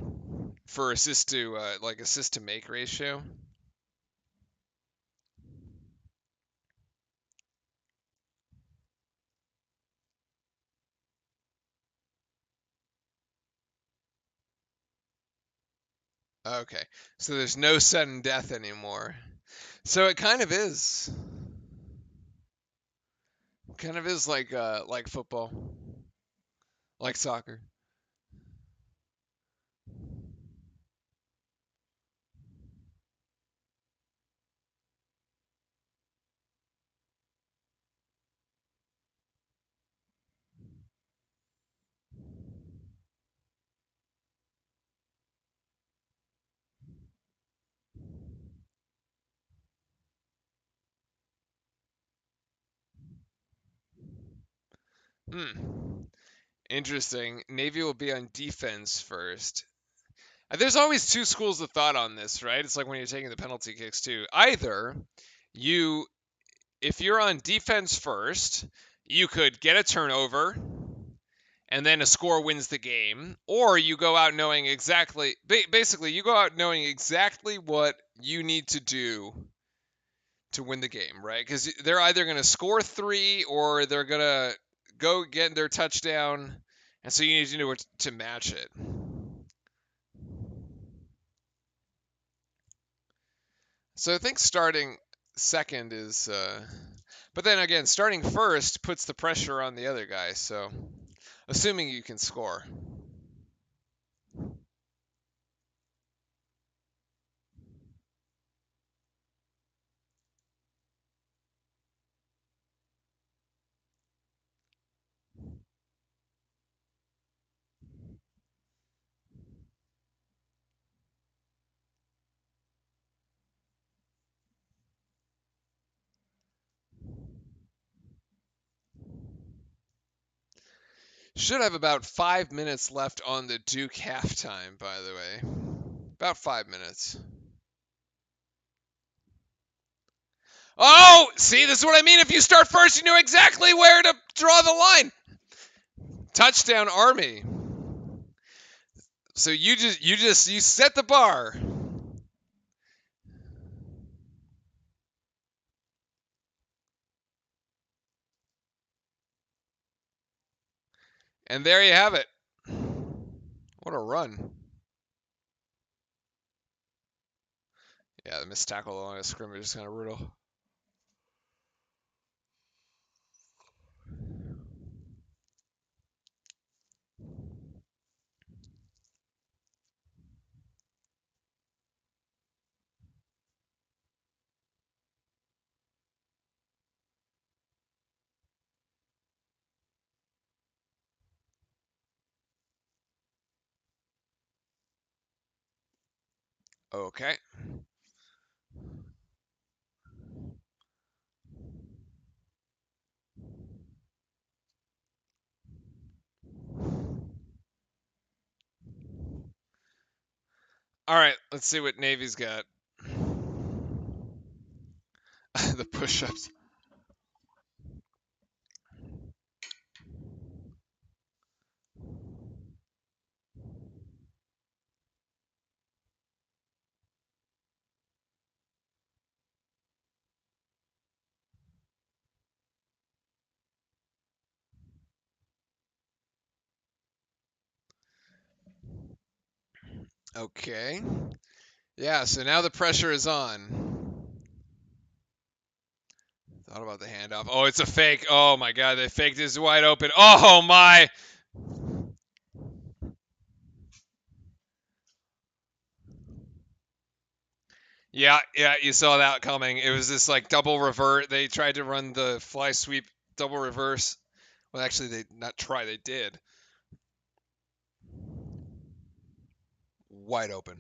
for assist to make ratio. Okay, so there's no sudden death anymore. So it kind of is like football, like soccer. Hmm. Interesting. Navy will be on defense first. There's always two schools of thought on this, right? It's like when you're taking the penalty kicks too. Either you, if you're on defense first, you could get a turnover and then a score wins the game, or you go out knowing exactly, basically, you go out knowing exactly what you need to do to win the game, right? Because they're either going to score 3 or they're going to go get their touchdown, and so you need to know what to match it. So I think starting second is, but then again, starting first puts the pressure on the other guy. So assuming you can score. Should have about 5 minutes left on the Duke halftime, by the way. About 5 minutes. Oh, see, this is what I mean. If you start first, you know exactly where to draw the line. Touchdown, Army. So you set the bar. And there you have it. What a run. Yeah, the missed tackle along the scrimmage is kind of brutal. Okay. All right, let's see what Navy's got. The push-ups. Okay. Yeah, so now the pressure is on. Thought about the handoff. Oh, it's a fake. Oh my god, they faked this wide open. Oh my. Yeah, you saw that coming. It was this like double revert. They tried to run the fly sweep double reverse. Well, actually, they not try. They did. Wide open.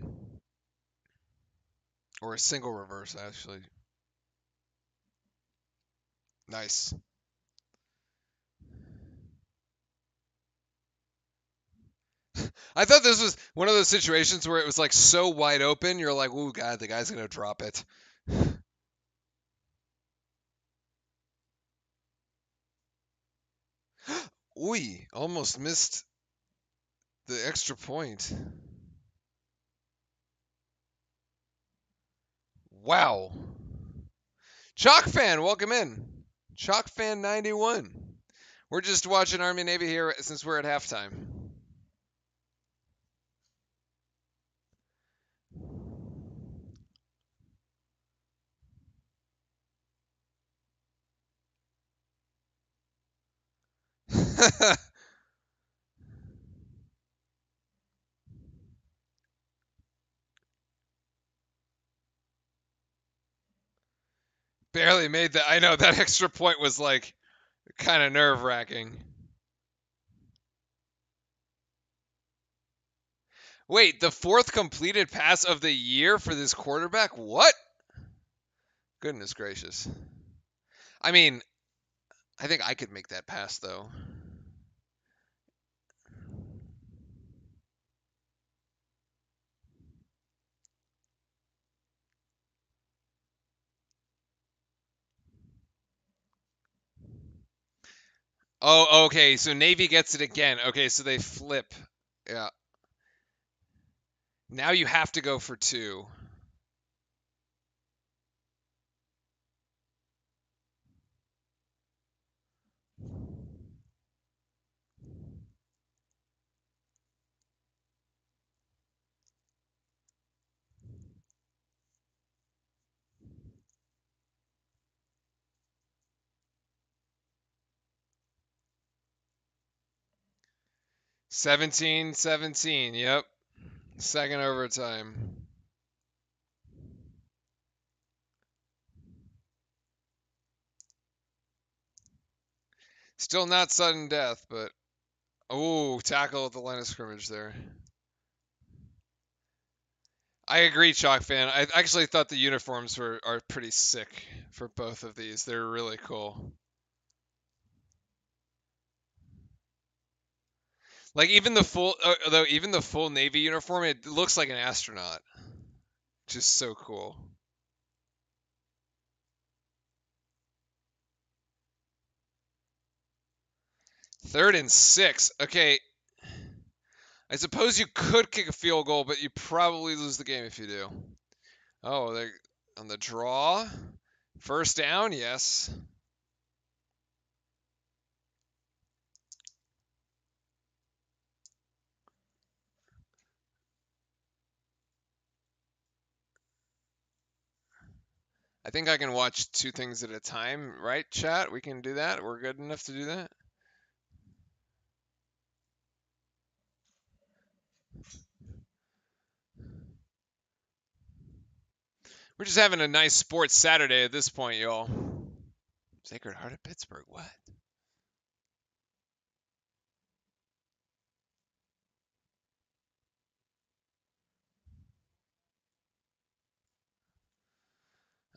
Or a single reverse, actually. Nice. I thought this was one of those situations where it was like so wide open, you're like, "Ooh, God, the guy's gonna drop it." Ooh, almost missed the extra point. Wow. Chalk fan, welcome in. Chalk fan 91. We're just watching Army Navy here since we're at halftime. Barely made that. I know that extra point was like kind of nerve wracking. Wait, the fourth completed pass of the year for this quarterback? What? Goodness gracious. I mean, I think I could make that pass though. Oh, okay. So Navy gets it again. Okay, so they flip. Yeah. Now you have to go for 2. 17-17. Yep. Second overtime. Still not sudden death, but oh, tackle at the line of scrimmage there. I agree, Chalk fan. I actually thought the uniforms are pretty sick for both of these. They're really cool. Like even the full Navy uniform, it looks like an astronaut. Just so cool. Third and 6. Okay, I suppose you could kick a field goal, but you probably lose the game if you do. Oh, they're on the draw. First down, yes. I think I can watch 2 things at a time, right, chat? We can do that. We're good enough to do that. We're just having a nice sports Saturday at this point, y'all. Sacred Heart of Pittsburgh, what?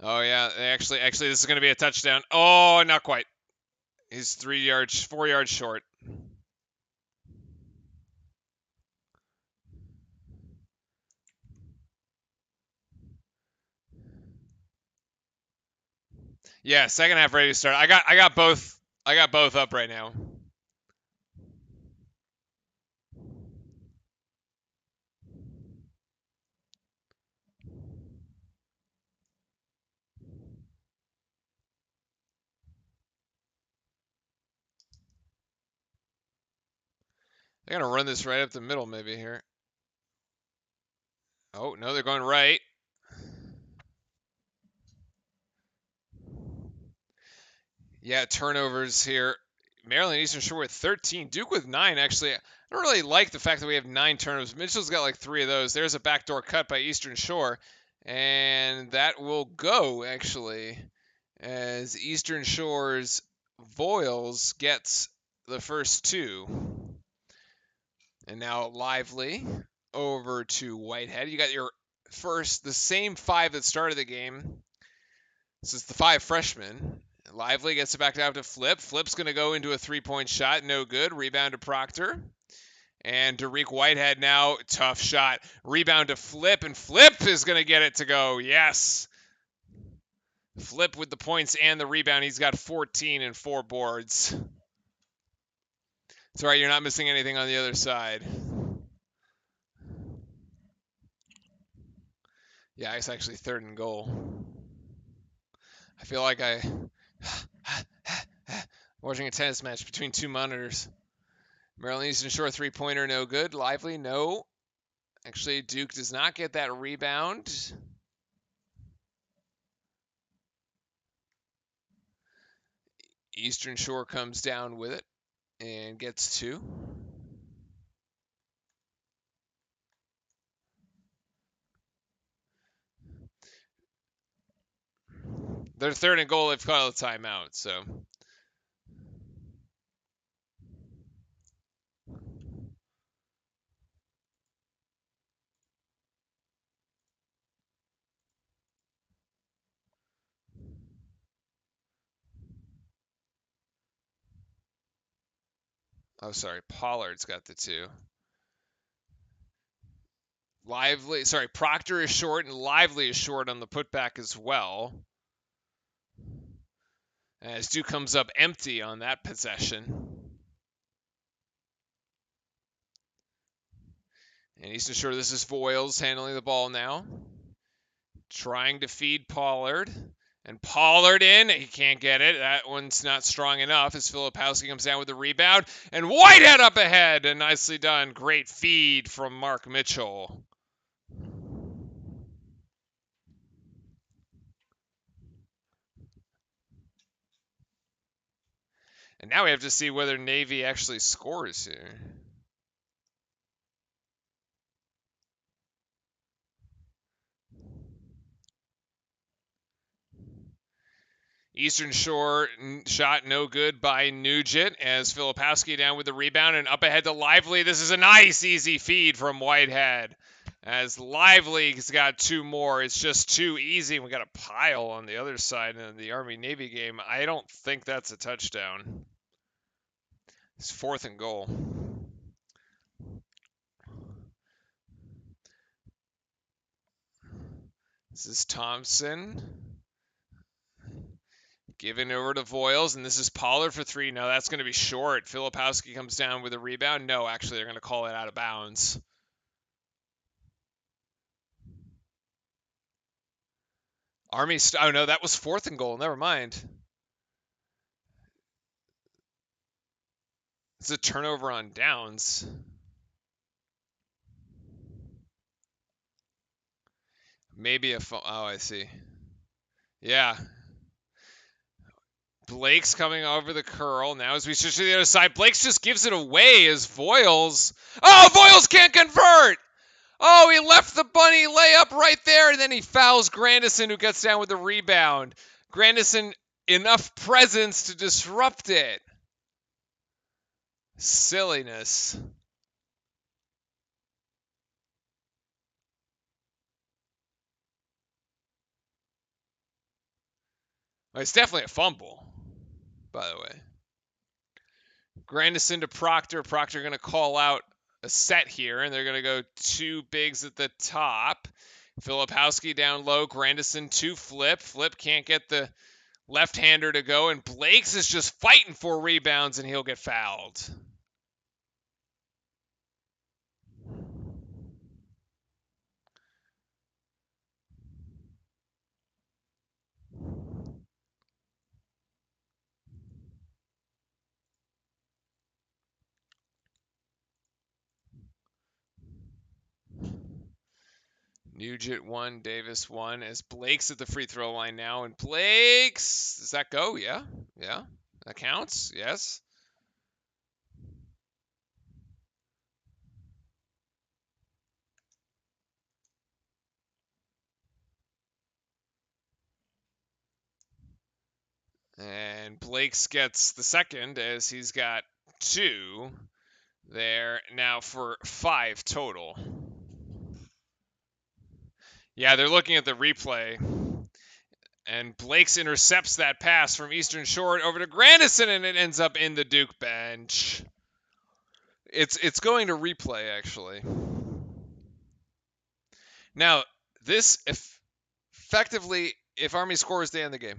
Oh yeah, actually, this is going to be a touchdown. Oh, not quite. He's 4 yards short. Yeah, second half ready to start. I got both. I got both up right now. They're gonna run this right up the middle, maybe here. Oh no, they're going right. Yeah, turnovers here. Maryland Eastern Shore with 13. Duke with 9. Actually, I don't really like the fact that we have 9 turnovers. Mitchell's got like 3 of those. There's a backdoor cut by Eastern Shore, and that will go actually as Eastern Shore's Voiles gets the first 2. And now Lively over to Whitehead. You got your the same 5 that started the game. This is the 5 freshmen. Lively gets it back down to Flip. Flip's going to go into a 3-point shot. No good. Rebound to Proctor. And Dariq Whitehead now. Tough shot. Rebound to Flip. And Flip is going to get it to go. Yes. Flip with the points and the rebound. He's got 14 and 4 boards. It's all right. You're not missing anything on the other side. Yeah, it's actually 3rd and goal. I feel like watching a tennis match between 2 monitors. Maryland Eastern Shore 3-pointer, no good. Lively, no. Actually, Duke does not get that rebound. Eastern Shore comes down with it and gets 2. They're 3rd and goal. They've called a timeout, so. Oh, sorry. Pollard's got the 2. Proctor is short, and Lively is short on the putback as well. As Duke comes up empty on that possession. And Eastern Shore, this is Voiles handling the ball now. Trying to feed Pollard. And Pollard in. He can't get it. That one's not strong enough as Filipowski comes down with the rebound. And Whitehead up ahead. And nicely done. Great feed from Mark Mitchell. And now we have to see whether Navy actually scores here. Eastern Shore shot no good by Nugent as Filipowski down with the rebound and up ahead to Lively. This is a nice, easy feed from Whitehead. As Lively's got two more, it's just too easy. We got a pile on the other side in the Army-Navy game. I don't think that's a touchdown. It's 4th and goal. This is Thompson. Giving over to Voiles, and this is Pollard for 3. No, that's going to be short. Filipowski comes down with a rebound. No, actually, they're going to call it out of bounds. Army, oh no, that was 4th and goal. Never mind. It's a turnover on downs. Maybe a oh, I see. Yeah. Blake's coming over the curl. Now as we switch to the other side, Blake's just gives it away as Voiles. Oh, Voiles can't convert! Oh, he left the bunny layup right there, and then he fouls Grandison, who gets down with the rebound. Grandison, enough presence to disrupt it. Silliness. Well, it's definitely a fumble, by the way. Grandison to Proctor. Proctor going to call out a set here, and they're going to go 2 bigs at the top. Filipowski down low. Grandison to Flip. Flip can't get the left-hander to go, and Blakes is just fighting for rebounds, and he'll get fouled. Nugent 1, Davis 1, as Blake's at the free throw line now, and Blake's, does that go? Yeah, that counts, yes. And Blake's gets the second as he's got 2 there now for 5 total. Yeah, they're looking at the replay. And Blake's intercepts that pass from Eastern Shore over to Grandison, and it ends up in the Duke bench. It's going to replay, actually. Now, this effectively, if Army scores, they end the game.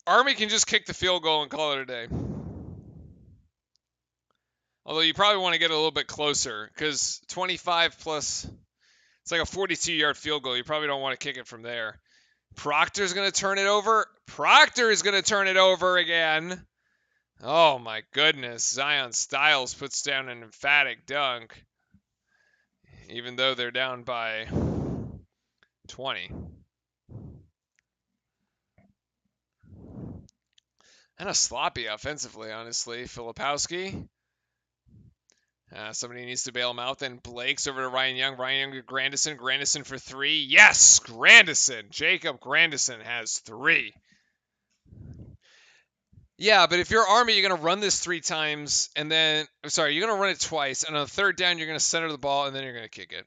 Army can just kick the field goal and call it a day. Although you probably want to get a little bit closer, because 25 plus, it's like a 42-yard field goal. You probably don't want to kick it from there. Proctor's going to turn it over. Proctor is going to turn it over again. Oh my goodness. Zion Styles puts down an emphatic dunk, even though they're down by 20. Kind of sloppy offensively, honestly. Filipowski. Somebody needs to bail him out. Then Blake's over to Ryan Young. Ryan Young to Grandison. Grandison for 3. Yes, Grandison. Jacob Grandison has 3. Yeah, but if you're Army, you're going to run this 3 times, and then, you're going to run it twice, and on the 3rd down, you're going to center the ball, and then you're going to kick it.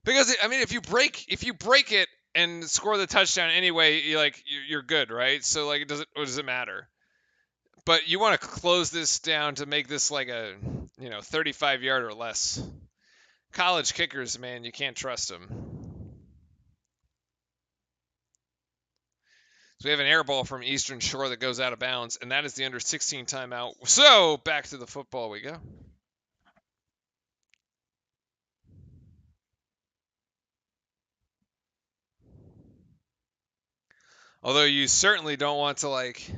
Because, I mean, if you break it and score the touchdown anyway, you're good, right? So, like, what does it matter? But you want to close this down to make this like a, 35-yard or less. College kickers, man, you can't trust them. So we have an air ball from Eastern Shore that goes out of bounds, and that is the under 16 timeout. So back to the football we go. Although you certainly don't want to like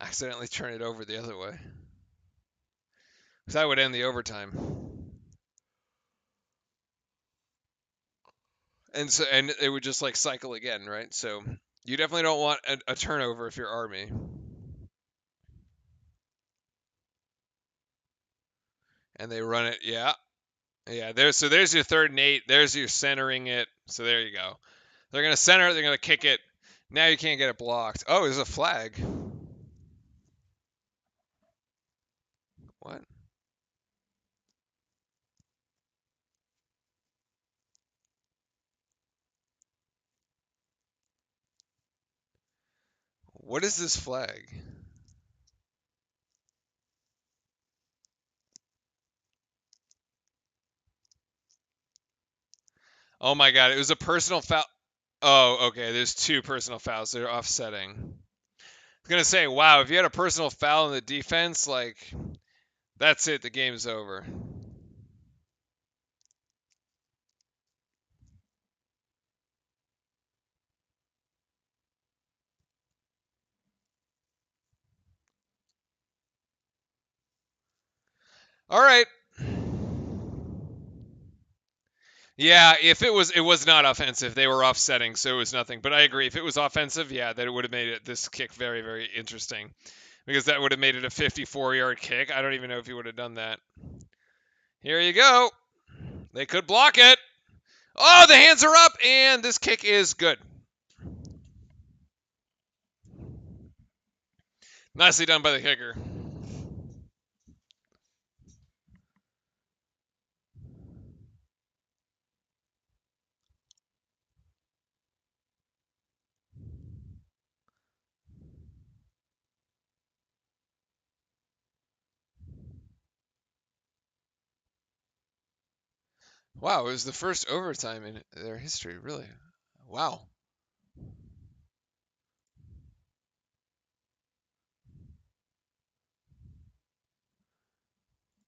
accidentally turn it over the other way, because that would end the overtime. And it would just like cycle again, right? So you definitely don't want a turnover if you're Army. And they run it, yeah, yeah. There's your 3rd and 8. There's your centering it. So there you go. They're gonna center it. They're gonna kick it. Now you can't get it blocked. Oh, there's a flag. What? What is this flag? Oh my God! It was a personal foul. Oh, okay. There's 2 personal fouls. They're offsetting. I was gonna say, wow, if you had a personal foul in the defense, like that's it. The game's over. All right. Yeah, if it was not offensive. They were offsetting, so it was nothing. But I agree. If it was offensive, yeah, that it would have made this kick very, very interesting. Because that would have made it a 54-yard kick. I don't even know if he would have done that. Here you go. They could block it. Oh, the hands are up, and this kick is good. Nicely done by the kicker. Wow, it was the first overtime in their history, really. Wow.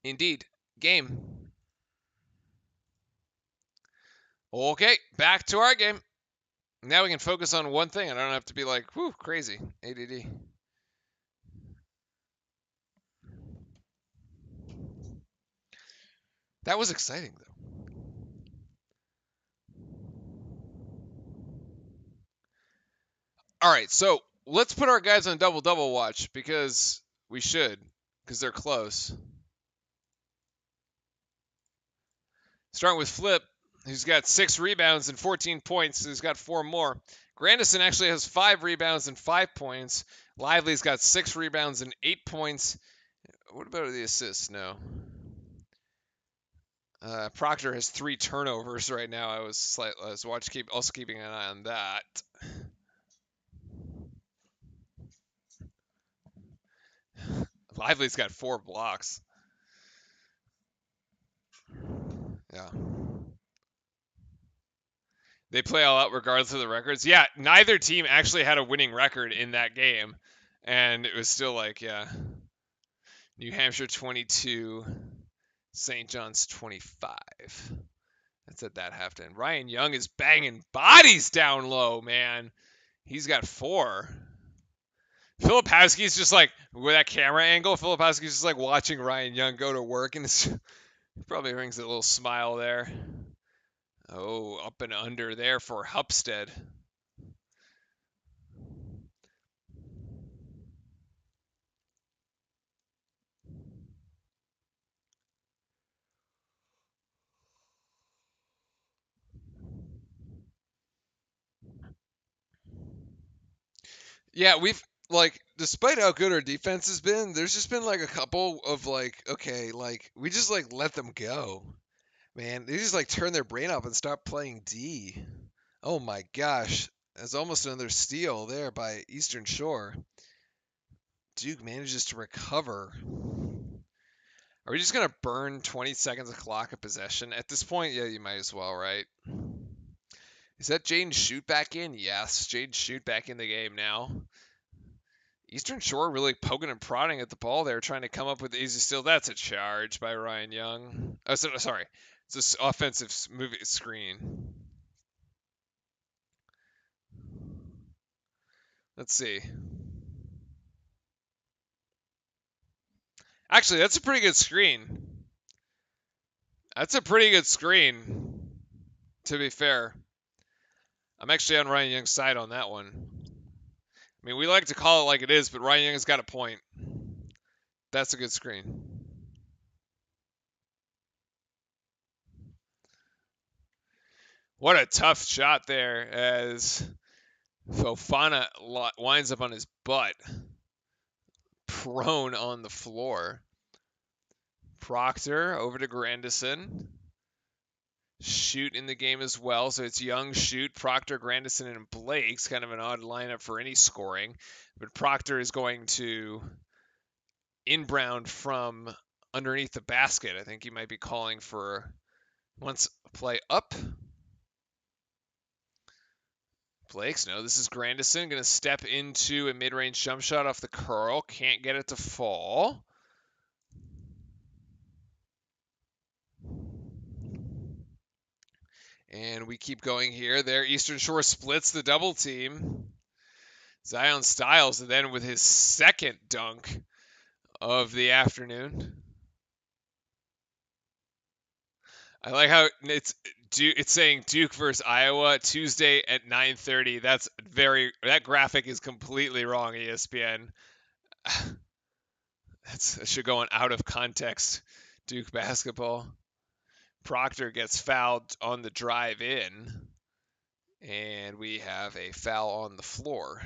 Indeed. Game. Okay, back to our game. Now we can focus on one thing. I don't have to be like, whew, crazy. ADD. That was exciting, though. All right, so let's put our guys on double watch because we should, because they're close. Starting with Flip, who's got 6 rebounds and 14 points. Who's got 4 more. Grandison actually has 5 rebounds and 5 points. Lively's got 6 rebounds and 8 points. What about the assists? No. Proctor has 3 turnovers right now. I was also keeping an eye on that. Lively's got 4 blocks. Yeah. They play all out regardless of the records. Yeah, neither team actually had a winning record in that game. And it was still like, yeah. New Hampshire 22, St. John's 25. That's at that halftime. Ryan Young is banging bodies down low, man. He's got 4. Filipowski's just like, with that camera angle, Filipowski's just like watching Ryan Young go to work, and it's probably brings a little smile there. Oh, up and under there for Hupstead. Yeah, we've like despite how good our defense has been, there's just been like a couple of like, okay, like we just like let them go. Man, they just like turn their brain off and stop playing D. Oh my gosh. That's almost another steal there by Eastern Shore. Duke manages to recover. Are we just gonna burn 20 seconds of clock of possession? At this point, yeah, you might as well, right? Is that Jaden Shoot back in? Yes, Jaden Shoot back in the game now. Eastern Shore really poking and prodding at the ball there, trying to come up with the easy steal. That's a charge by Ryan Young. Oh, sorry. It's an offensive movie screen. Let's see. Actually, that's a pretty good screen. That's a pretty good screen, to be fair. I'm actually on Ryan Young's side on that one. I mean, we like to call it like it is, but Ryan Young's got a point. That's a good screen. What a tough shot there as Fofana winds up on his butt, prone on the floor. Proctor over to Grandison. Shoot in the game as well. So it's Young, Shoot, Proctor, Grandison, and Blake's kind of an odd lineup for any scoring. But Proctor is going to inbound from underneath the basket. I think he might be calling for once a play up. Blake's no. This is Grandison going to step into a mid-range jump shot off the curl. Can't get it to fall. And we keep going here. There, Eastern Shore splits the double team. Zion Styles, and then with his second dunk of the afternoon. I like how it's saying Duke versus Iowa Tuesday at 9:30. That graphic is completely wrong, ESPN. That should go on out of context. Duke basketball. Proctor gets fouled on the drive in, and we have a foul on the floor.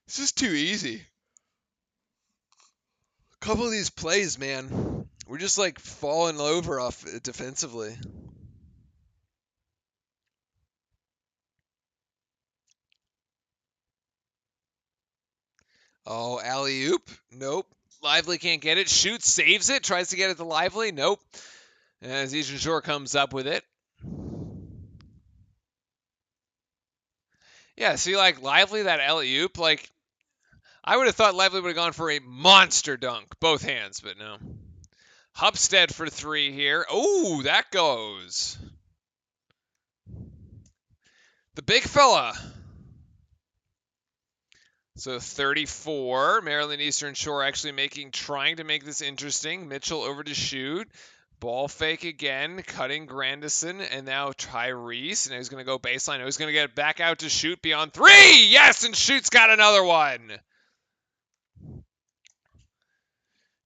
It's just too easy. A couple of these plays, man, we're just like falling over off defensively. Oh, alley-oop. Nope. Lively can't get it. Shoots, saves it, tries to get it to Lively. Nope. As Eastern Shore comes up with it. Yeah, see, like, Lively, that alley-oop, like, I would have thought Lively would have gone for a monster dunk, both hands, but no. Hupstead for three here. Oh, that goes. The big fella. So 34. Maryland Eastern Shore actually trying to make this interesting. Mitchell over to Shoot. Ball fake again, cutting Grandison, and now Tyrese. And he's going to go baseline. He's going to get it back out to Shoot beyond three. Yes, and Shoot's got another one.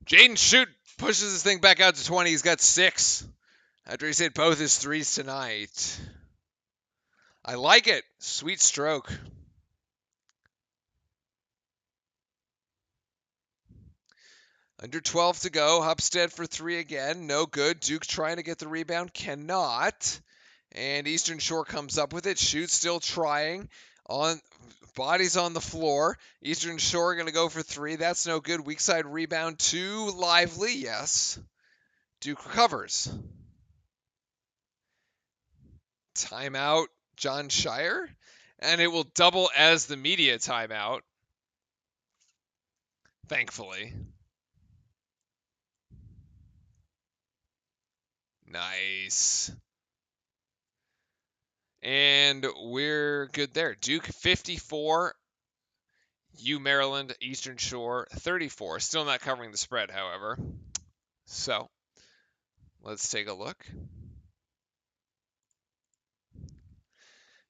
Jaden Shoot pushes this thing back out to 20. He's got 6 after he's hit both his threes tonight. I like it. Sweet stroke. Under 12 to go. Hupstead for 3 again. No good. Duke trying to get the rebound. Cannot. And Eastern Shore comes up with it. Shoot still trying. Bodies on the floor. Eastern Shore going to go for 3. That's no good. Weak side rebound to Lively. Yes. Duke recovers. Timeout, John Shire. And it will double as the media timeout. Thankfully. Nice. And we're good there. Duke 54. Maryland Eastern Shore 34. Still not covering the spread, however. So let's take a look.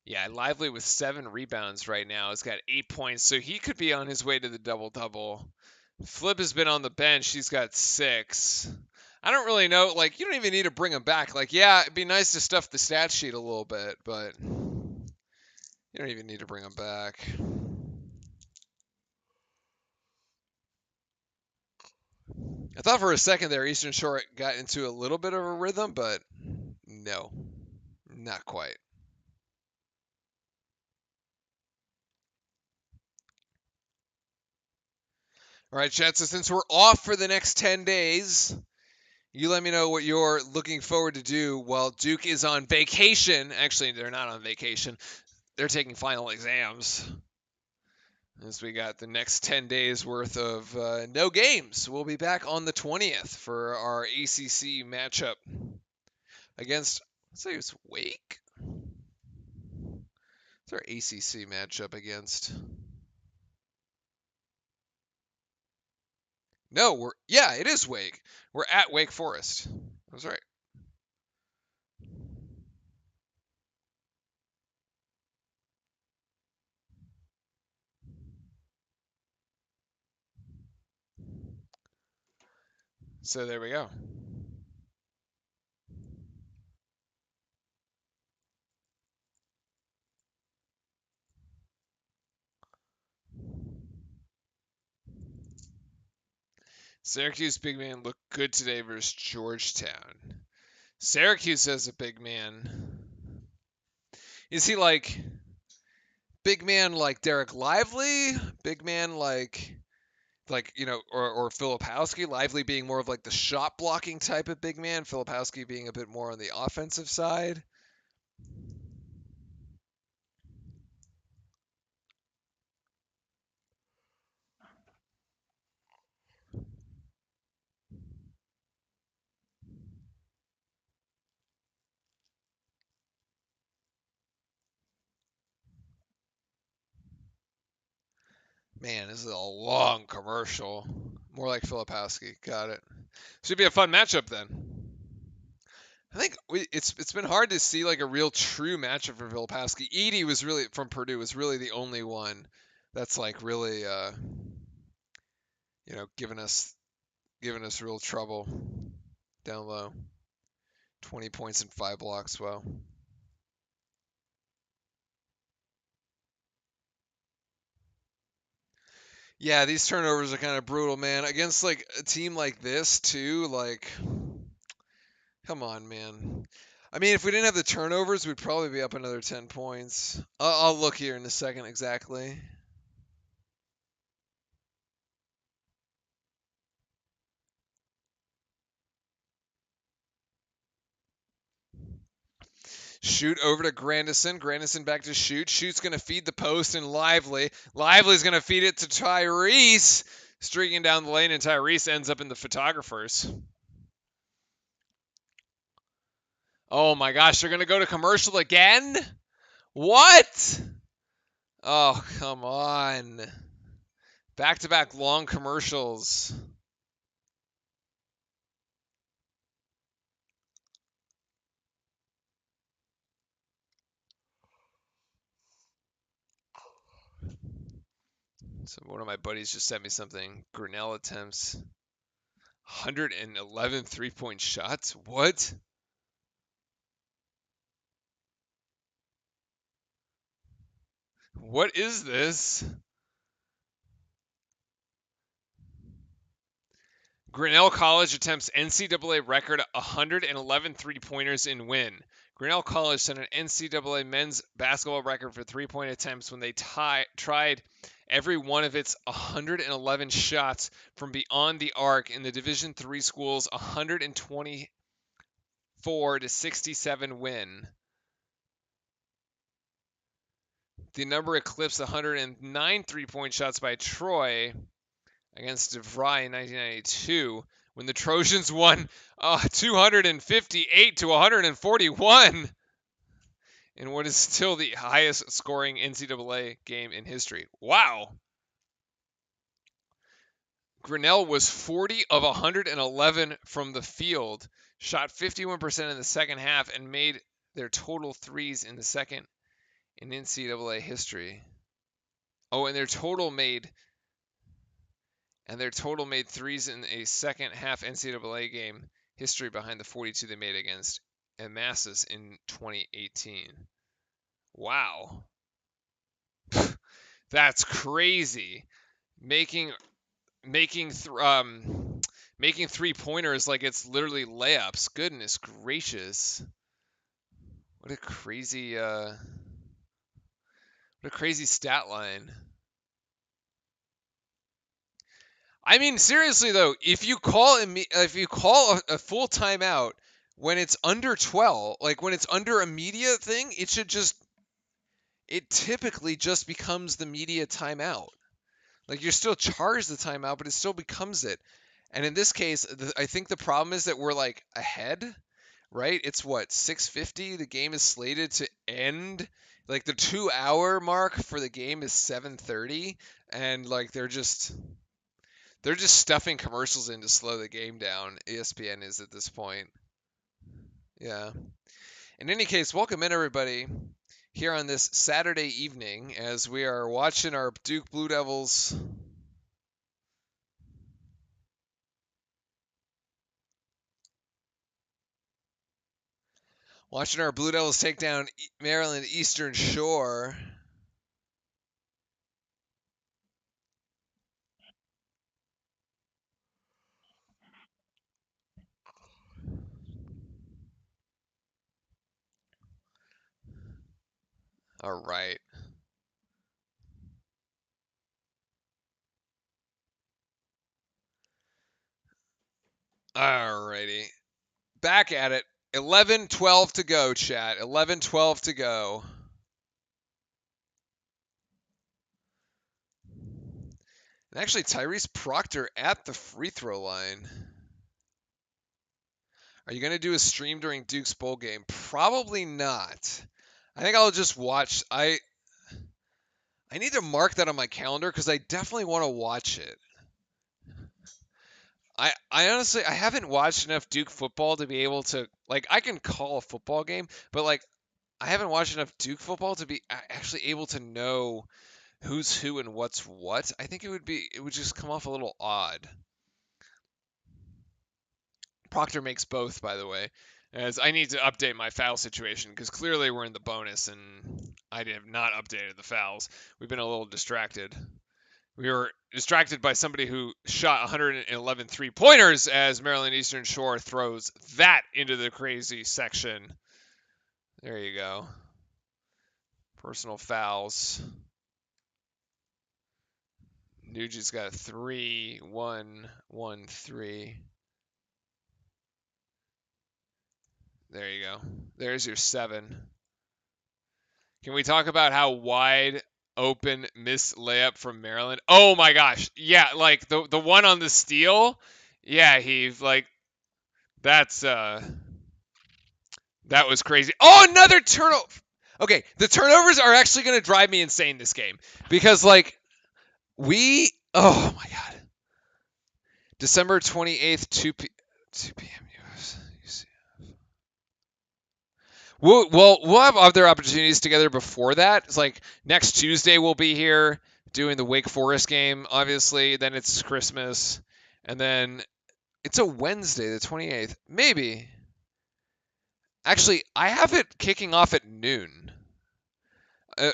Yeah, Lively with 7 rebounds right now has got 8 points, so he could be on his way to the double-double. Flip has been on the bench. He's got 6. I don't really know. Like, you don't even need to bring him back. Like, yeah, it'd be nice to stuff the stat sheet a little bit, but you don't even need to bring him back. I thought for a second there Eastern Shore got into a little bit of a rhythm, but no, not quite. All right, Chet, so since we're off for the next 10 days, You let me know what you're looking forward to do while Duke is on vacation. Actually, they're not on vacation. They're taking final exams. As we got the next 10 days worth of no games. We'll be back on the 20th for our ACC matchup against, let's say it's Wake. It's our ACC matchup against. No, it is Wake. We're at Wake Forest. I was right. So there we go. Syracuse big man looked good today versus Georgetown. Syracuse has a big man. Is he like big man like Derek Lively? Big man like or Filipowski? Lively being more of like the shot blocking type of big man. Filipowski being a bit more on the offensive side. Man, this is a long commercial. More like Filipowski. Got it. Should be a fun matchup then. I think it's been hard to see like a real true matchup for Filipowski. Edey was really from Purdue was really the only one that's like really giving us real trouble down low. 20 points and 5 blocks. Well, yeah, these turnovers are kind of brutal, man. Against like a team like this too, like come on, man. I mean, if we didn't have the turnovers, we'd probably be up another 10 points. I'll look here in a second exactly. Shoot over to Grandison. Grandison back to shoot. Shoot's going to feed the post and Lively. Lively's going to feed it to Tyrese. Streaking down the lane, and Tyrese ends up in the photographers. Oh my gosh, they're going to go to commercial again? What? Oh, come on. Back to back long commercials. So one of my buddies just sent me something. Grinnell attempts 111 three-point shots. What? What is this? Grinnell College attempts NCAA record 111 three-pointers in win. Grinnell College set an NCAA men's basketball record for three-point attempts when they tried every one of its 111 shots from beyond the arc in the Division III school's 124 to 67 win. The number eclipsed 109 three-point shots by Troy against DeVry in 1992 when the Trojans won 258 to 141 in what is still the highest scoring NCAA game in history. Wow. Grinnell was 40 of 111 from the field, shot 51% in the second half, and made their total threes in the second in NCAA history. Oh, and their total made threes in a second half NCAA game history behind the 42 they made against Manassas in 2018. Wow. That's crazy. Making making th- um making three-pointers like it's literally layups. Goodness gracious. What a crazy stat line. I mean, seriously though, if you call a full timeout when it's under 12, like when it's under a media thing, it typically just becomes the media timeout. Like you're still charged the timeout, but it still becomes it. And in this case, I think the problem is that we're like ahead, right? It's what 6:50. The game is slated to end. Like the 2 hour mark for the game is 7:30, and like they're just stuffing commercials in to slow the game down. ESPN is at this point. Yeah. In any case, welcome in everybody here on this Saturday evening as we are watching our Duke Blue Devils take down Maryland Eastern Shore. All right. All righty. Back at it. 11:12 to go, chat. 11:12 to go. And actually, Tyrese Proctor at the free throw line. Are you going to do a stream during Duke's bowl game? Probably not. I think I'll just watch. I need to mark that on my calendar because I definitely want to watch it. I honestly I haven't watched enough Duke football to be able to like I can call a football game, but like I haven't watched enough Duke football to be actually able to know who's who and what's what. I think it would just come off a little odd. Proctor makes both, by the way, as I need to update my foul situation because clearly we're in the bonus and I have not updated the fouls. We've been a little distracted. We were distracted by somebody who shot 111 three-pointers as Maryland Eastern Shore throws that into the crazy section. There you go. Personal fouls. Nugent's got 3, 1, 1, 3. There you go. There's your 7. Can we talk about how wide open miss layup from Maryland? Oh my gosh. Yeah, like the one on the steal. Yeah, he like that's that was crazy. Oh, another turnover. Okay, the turnovers are actually going to drive me insane this game because like oh my god. December 28th 2 p.m. US. We'll have other opportunities together before that. It's like next Tuesday we'll be here doing the Wake Forest game, obviously. Then it's Christmas, and then it's a Wednesday, the 28th. Maybe. Actually, I have it kicking off at noon. Uh,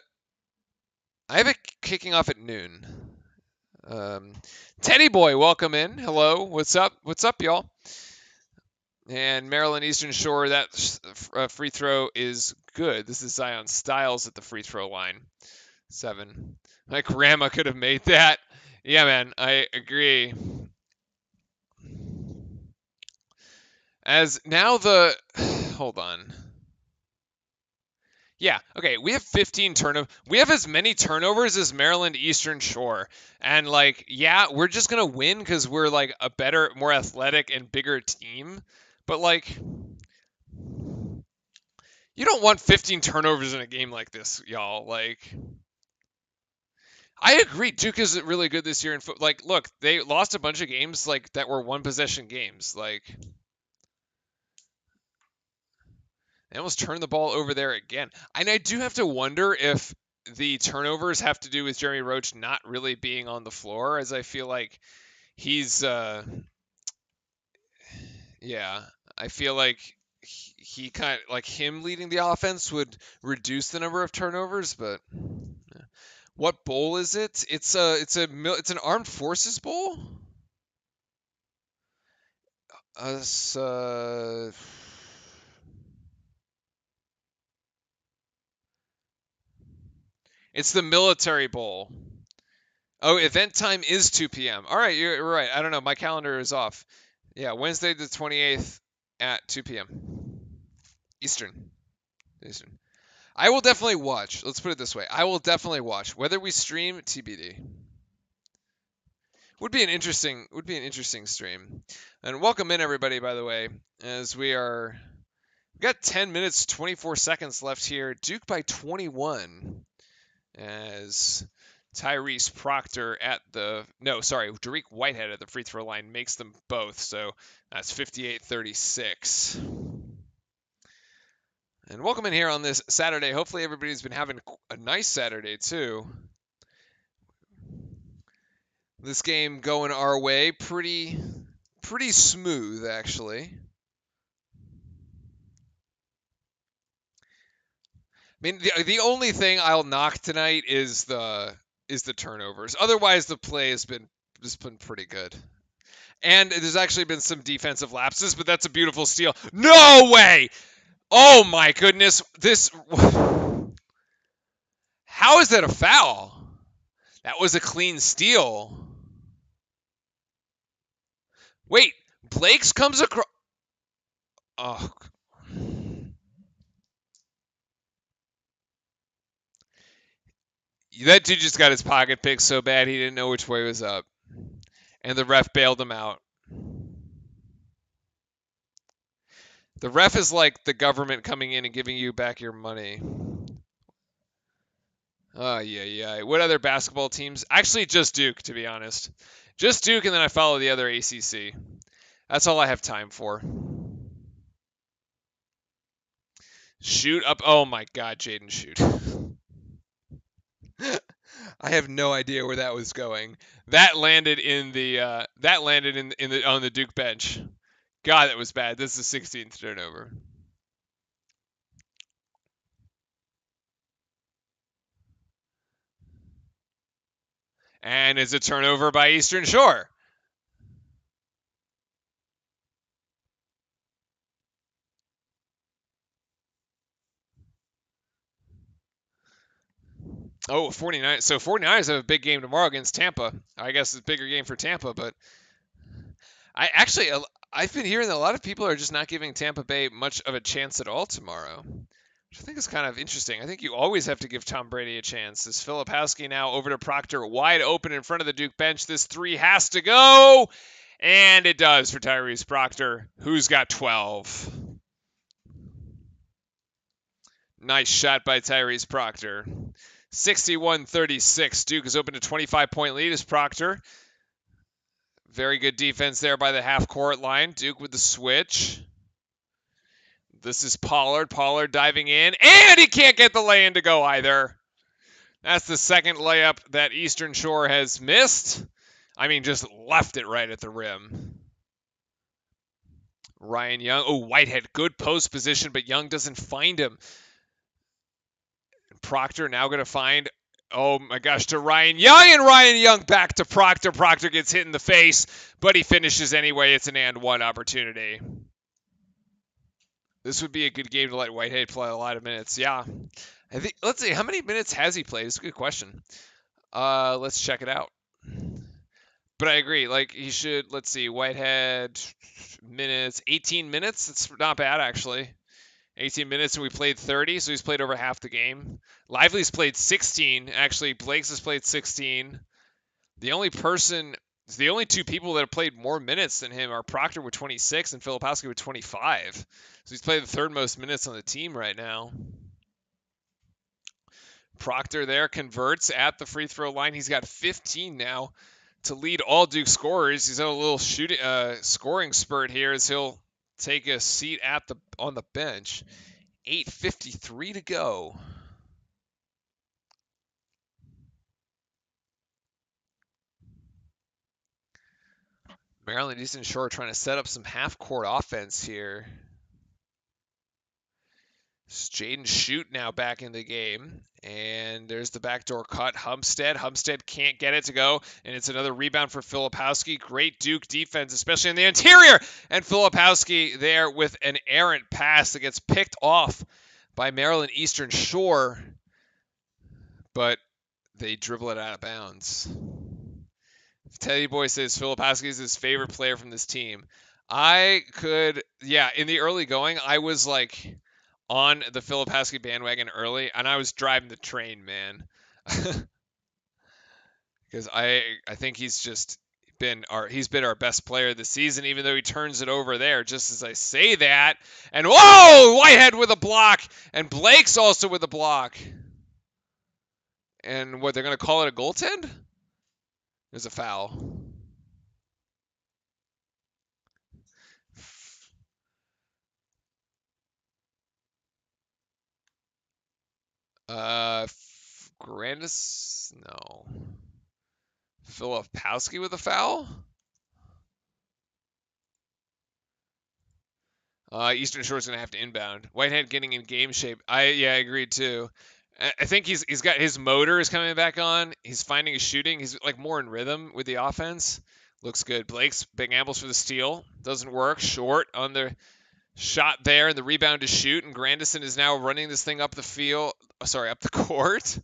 I have it kicking off at noon. Teddy Boy, welcome in. Hello, what's up? What's up, y'all? And Maryland Eastern Shore, that free throw is good. This is Zion Styles at the free throw line. 7. My grandma could have made that. Yeah, man, I agree. As now the hold on. Yeah, okay, we have 15 turnovers. We have as many turnovers as Maryland Eastern Shore. And like, yeah, we're just going to win cuz we're like a better, more athletic and bigger team. But like you don't want 15 turnovers in a game like this, y'all. Like I agree. Duke is really good this year in foot. Like, look, they lost a bunch of games like that were one possession games. Like, they almost turned the ball over there again. And I do have to wonder if the turnovers have to do with Jeremy Roach not really being on the floor, as I feel like he's, yeah, I feel like he kind of like him leading the offense would reduce the number of turnovers, but. Yeah. What bowl is it? It's an armed forces bowl. Uh, it's the military bowl. Oh, event time is 2 p.m. All right, you're right. I don't know. My calendar is off. Yeah, Wednesday the 28th at 2 p.m. Eastern. Eastern. I will definitely watch. Let's put it this way. I will definitely watch. Whether we stream, TBD. Would be an interesting stream. And welcome in everybody, by the way, as we got 10 minutes 24 seconds left here. Duke by 21 as Tyrese Proctor Dariq Whitehead at the free throw line makes them both. So that's 58-36. And welcome in here on this Saturday. Hopefully everybody's been having a nice Saturday too. This game going our way pretty smooth actually. I mean, the only thing I'll knock tonight is the turnovers. Otherwise, the play has been pretty good. And there's actually been some defensive lapses, but that's a beautiful steal. No way! Oh my goodness! How is that a foul? That was a clean steal. Wait, Blake's comes across. Oh. That dude just got his pocket picked so bad he didn't know which way was up. And the ref bailed him out. The ref is like the government coming in and giving you back your money. Oh, yeah. What other basketball teams? Actually, just Duke, to be honest. Just Duke, and then I follow the other ACC. That's all I have time for. Shoot up. Oh my God, Jaden Shoot. I have no idea where that was going. That landed in the on the Duke bench. God, that was bad. This is the 16th turnover. And it's a turnover by Eastern Shore. Oh, 49. So 49ers have a big game tomorrow against Tampa. I guess it's a bigger game for Tampa, but I've been hearing that a lot of people are just not giving Tampa Bay much of a chance at all tomorrow, which I think is kind of interesting. I think you always have to give Tom Brady a chance. As Filipowski now over to Proctor, wide open in front of the Duke bench. This three has to go, and it does for Tyrese Proctor, who's got 12. Nice shot by Tyrese Proctor. 61-36. Duke is open to 25-point lead as Proctor. Very good defense there by the half-court line. Duke with the switch. This is Pollard. Pollard diving in, and he can't get the lay-in to go either. That's the second layup that Eastern Shore has missed. I mean, just left it right at the rim. Ryan Young. Oh, Whitehead, good post position, but Young doesn't find him. Proctor now going to find, oh my gosh, to Ryan Young, and Ryan Young back to Proctor. Proctor gets hit in the face, but he finishes anyway. It's an and one opportunity. This would be a good game to let Whitehead play a lot of minutes. Yeah. I think, let's see, how many minutes has he played? It's a good question. Let's check it out. But I agree. Like, he should, let's see, Whitehead minutes, 18 minutes. It's not bad, actually. 18 minutes, and we played 30, so he's played over half the game. Lively's played 16. Actually, Blake's has played 16. The only two people that have played more minutes than him are Proctor with 26 and Filipowski with 25. So he's played the third most minutes on the team right now. Proctor there converts at the free throw line. He's got 15 now to lead all Duke scorers. He's on a little scoring spurt here as he'll take a seat on the bench. 8:53 to go. Maryland Eastern Shore trying to set up some half-court offense here. Jaden Shoot now back in the game. And there's the backdoor cut. Humstead can't get it to go. And it's another rebound for Filipowski. Great Duke defense, especially in the interior. And Filipowski there with an errant pass that gets picked off by Maryland Eastern Shore. But they dribble it out of bounds. Teddy Boy says Filipowski is his favorite player from this team. I could, yeah, in the early going, I was like on the Filipowski bandwagon early, and I was driving the train, man. Because I think he's been our best player this season, even though he turns it over there. Just as I say that, and whoa, Whitehead with a block, and Blake's also with a block. And what, they're gonna call it a goaltend? There's a foul. Grandis, no. Filipowski with a foul. Eastern Shore's gonna have to inbound. Whitehead getting in game shape. I agreed too. I think he's got his motor is coming back on. He's finding his shooting. He's like more in rhythm with the offense. Looks good. Blake's big ambles for the steal. Doesn't work. Short on the shot there, and the rebound to shoot. And Grandison is now running this thing up the field. Sorry, up the court.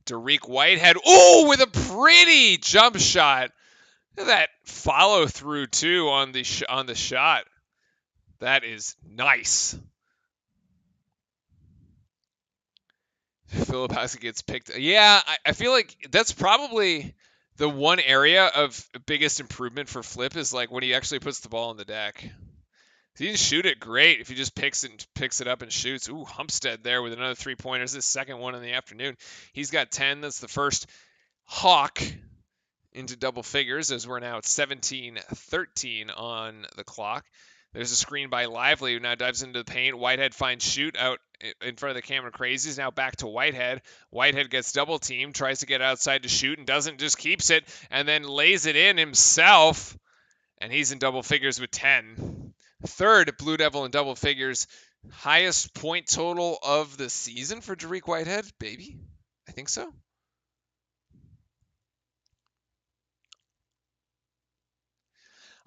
Dariq Whitehead. Oh, with a pretty jump shot. Look at that follow through too on the shot. That is nice. Filipowski gets picked. Yeah, I feel like that's probably the one area of biggest improvement for Flip is like when he actually puts the ball on the deck. He can shoot it great if he just picks it up and shoots. Ooh, Humpstead there with another 3-pointer. His second one in the afternoon. He's got 10. That's the first Hawk into double figures as we're now at 17-13 on the clock. There's a screen by Lively who now dives into the paint. Whitehead finds shoot out in front of the Cameron Crazies. Now back to Whitehead. Whitehead gets double teamed, tries to get outside to shoot and doesn't, just keeps it and then lays it in himself. And he's in double figures with 10. Third Blue Devil in double figures. Highest point total of the season for Dariq Whitehead, baby. I think so.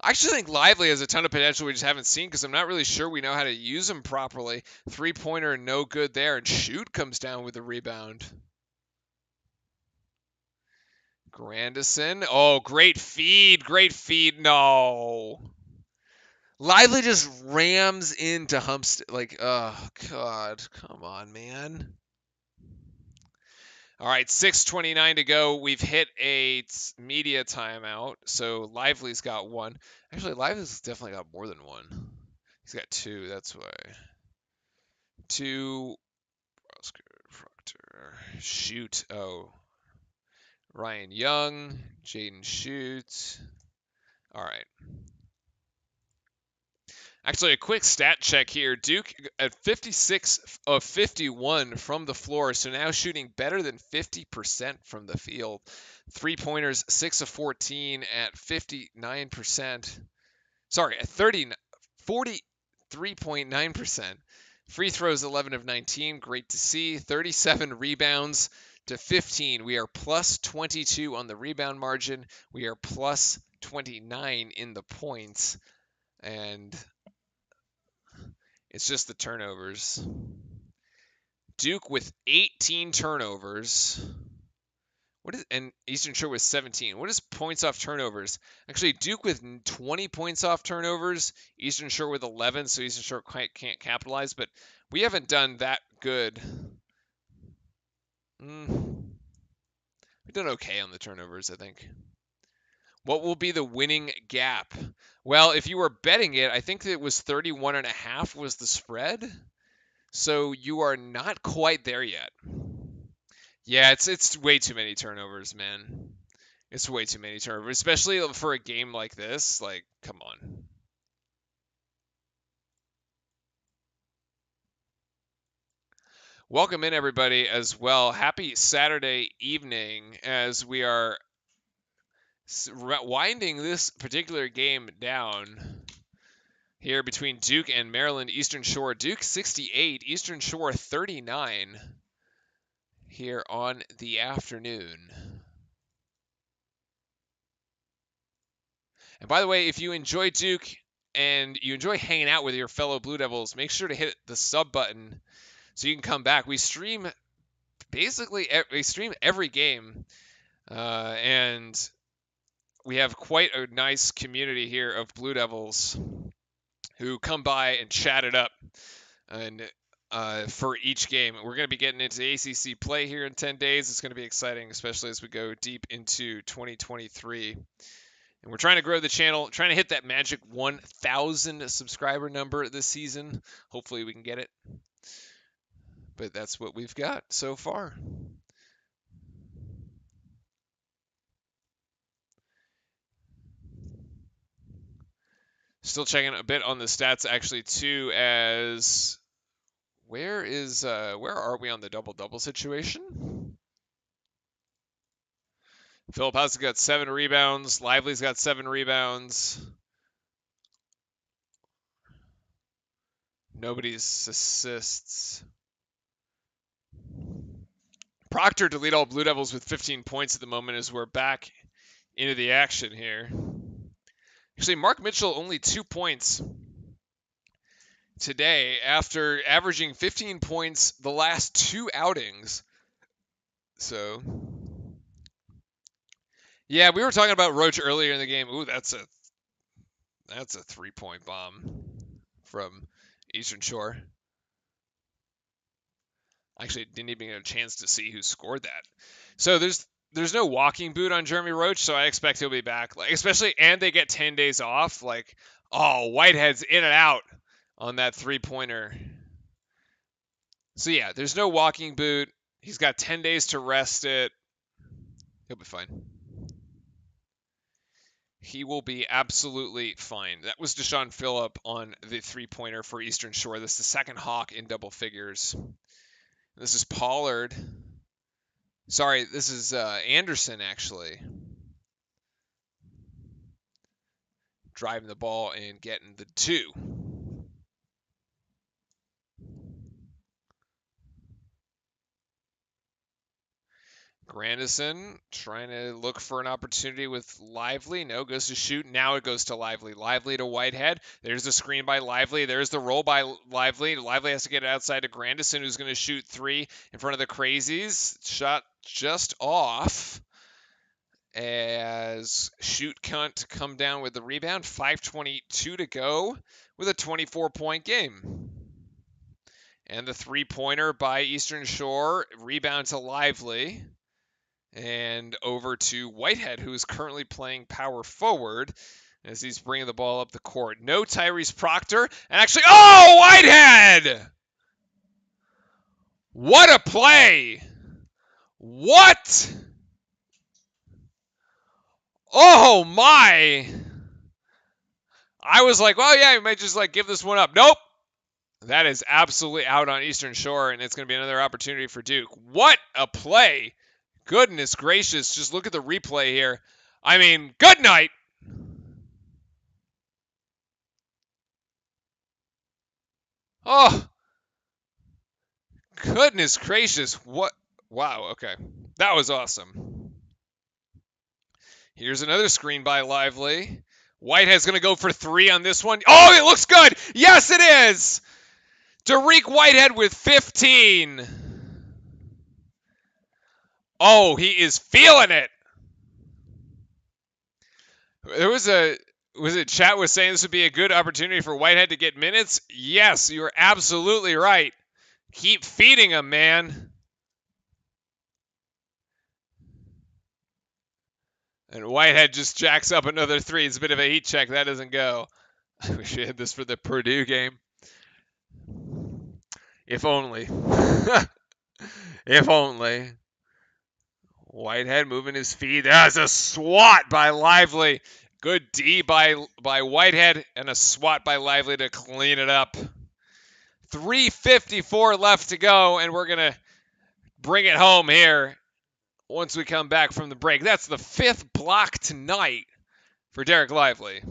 I actually think Lively has a ton of potential we just haven't seen because I'm not really sure we know how to use him properly. 3-pointer, no good there, and shoot comes down with the rebound. Grandison. Oh, great feed. Great feed. No. Lively just rams into Humpstead. Like, oh, God. Come on, man. All right, 6:29 to go. We've hit a media timeout, so Lively's got one. Actually, Lively's definitely got more than one. He's got two, that's why. Two. Proctor. Shoot. Oh. Ryan Young. Jaden Shoots. All right. Actually, a quick stat check here. Duke at 56 of 51 from the floor, so now shooting better than 50% from the field. 3-pointers, 6 of 14 at 59%. Sorry, at 43.9%. Free throws, 11 of 19. Great to see. 37 rebounds to 15. We are plus 22 on the rebound margin. We are plus 29 in the points. And it's just the turnovers. Duke with 18 turnovers. And Eastern Shore with 17. What is points off turnovers? Actually, Duke with 20 points off turnovers. Eastern Shore with 11, so Eastern Shore can't capitalize. But we haven't done that good. We've done okay on the turnovers, I think. What will be the winning gap? Well, if you were betting it, I think it was 31.5 was the spread. So you are not quite there yet. Yeah, it's way too many turnovers, man. It's way too many turnovers, especially for a game like this. Like, come on. Welcome in, everybody, as well. Happy Saturday evening as we are winding this particular game down here between Duke and Maryland Eastern Shore. Duke 68, Eastern Shore 39 here on the afternoon. And by the way, if you enjoy Duke and you enjoy hanging out with your fellow Blue Devils, make sure to hit the sub button so you can come back. We stream every game. And we have quite a nice community here of Blue Devils who come by and chat it up and for each game. We're going to be getting into ACC play here in 10 days. It's going to be exciting, especially as we go deep into 2023. And we're trying to grow the channel, trying to hit that magic 1,000 subscriber number this season. Hopefully we can get it. But that's what we've got so far. Still checking a bit on the stats actually too, as where are we on the double-double situation? Philip has got 7 rebounds. Lively's got 7 rebounds. Nobody's assists. Proctor to lead all Blue Devils with 15 points at the moment as we're back into the action here. Actually, Mark Mitchell only 2 points today after averaging 15 points the last 2 outings. So, yeah, we were talking about Roach earlier in the game. Ooh, that's a 3-point bomb from Eastern Shore. Actually, didn't even get a chance to see who scored that. So there's no walking boot on Jeremy Roach, so I expect he'll be back. Like, especially, and they get 10 days off. Like, oh, Whitehead's in and out on that 3-pointer. So yeah, there's no walking boot. He's got 10 days to rest it. He'll be fine. He will be absolutely fine. That was Deshaun Phillip on the 3-pointer for Eastern Shore. This is the second Hawk in double figures. This is Pollard. Sorry, this is Anderson, actually. Driving the ball and getting the 2. Grandison trying to look for an opportunity with Lively. No, goes to shoot. Now it goes to Lively. Lively to Whitehead. There's the screen by Lively. There's the roll by Lively. Lively has to get it outside to Grandison, who's going to shoot 3 in front of the Crazies. Shot just off as Shoot Cunt come down with the rebound. 5:22 to go with a 24-point game. And the 3-pointer by Eastern Shore. Rebound to Lively. And over to Whitehead, who is currently playing power forward as he's bringing the ball up the court. No Tyrese Proctor. And actually, oh, Whitehead! What a play! What? Oh, my. I was like, well, yeah, you might just like give this one up. Nope. That is absolutely out on Eastern Shore, and it's going to be another opportunity for Duke. What a play. Goodness gracious, just look at the replay here. I mean, good night. Oh, goodness gracious. What? Wow, okay. That was awesome. Here's another screen by Lively. Whitehead's going to go for 3 on this one. Oh, it looks good. Yes, it is. Dariq Whitehead with 15. Oh, he is feeling it. There was chat was saying this would be a good opportunity for Whitehead to get minutes. Yes, you're absolutely right. Keep feeding him, man. And Whitehead just jacks up another 3. It's a bit of a heat check. That doesn't go. I wish we had this for the Purdue game. If only. If only. Whitehead moving his feet. That's a swat by Lively. Good D by Whitehead and a swat by Lively to clean it up. 3:54 left to go, and we're going to bring it home here once we come back from the break. That's the 5th block tonight for Dereck Lively.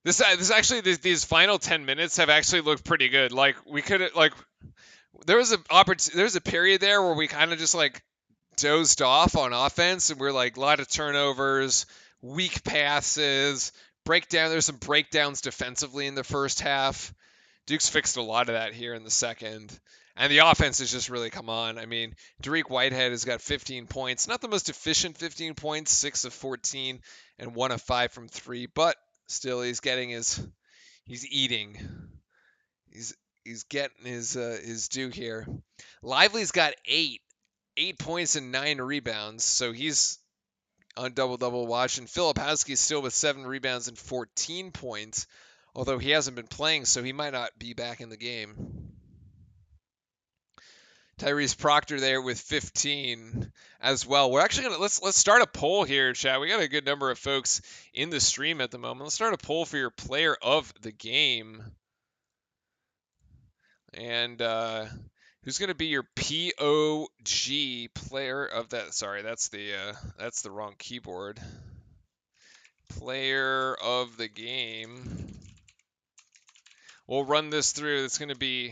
This actually, these final 10 minutes have actually looked pretty good. Like, we could, like, there was a period there where we kind of just, like, dozed off on offense, and we're like, a lot of turnovers, weak passes, breakdown. There's some breakdowns defensively in the first half. Duke's fixed a lot of that here in the second. And the offense has just really come on. I mean, Dariq Whitehead has got 15 points. Not the most efficient 15 points, 6 of 14 and 1 of 5 from 3, but still he's eating. He's getting his due here. Lively's got 8 points and 9 rebounds, so he's on double-double watch. And Filipowski's still with 7 rebounds and 14 points, although he hasn't been playing, so he might not be back in the game. Tyrese Proctor there with 15 as well. We're actually gonna let's start a poll here, chat. We got a good number of folks in the stream at the moment. Let's start a poll for your player of the game. And who's going to be your POG player of that? Sorry, that's the wrong keyboard. Player of the game. We'll run this through. It's going to be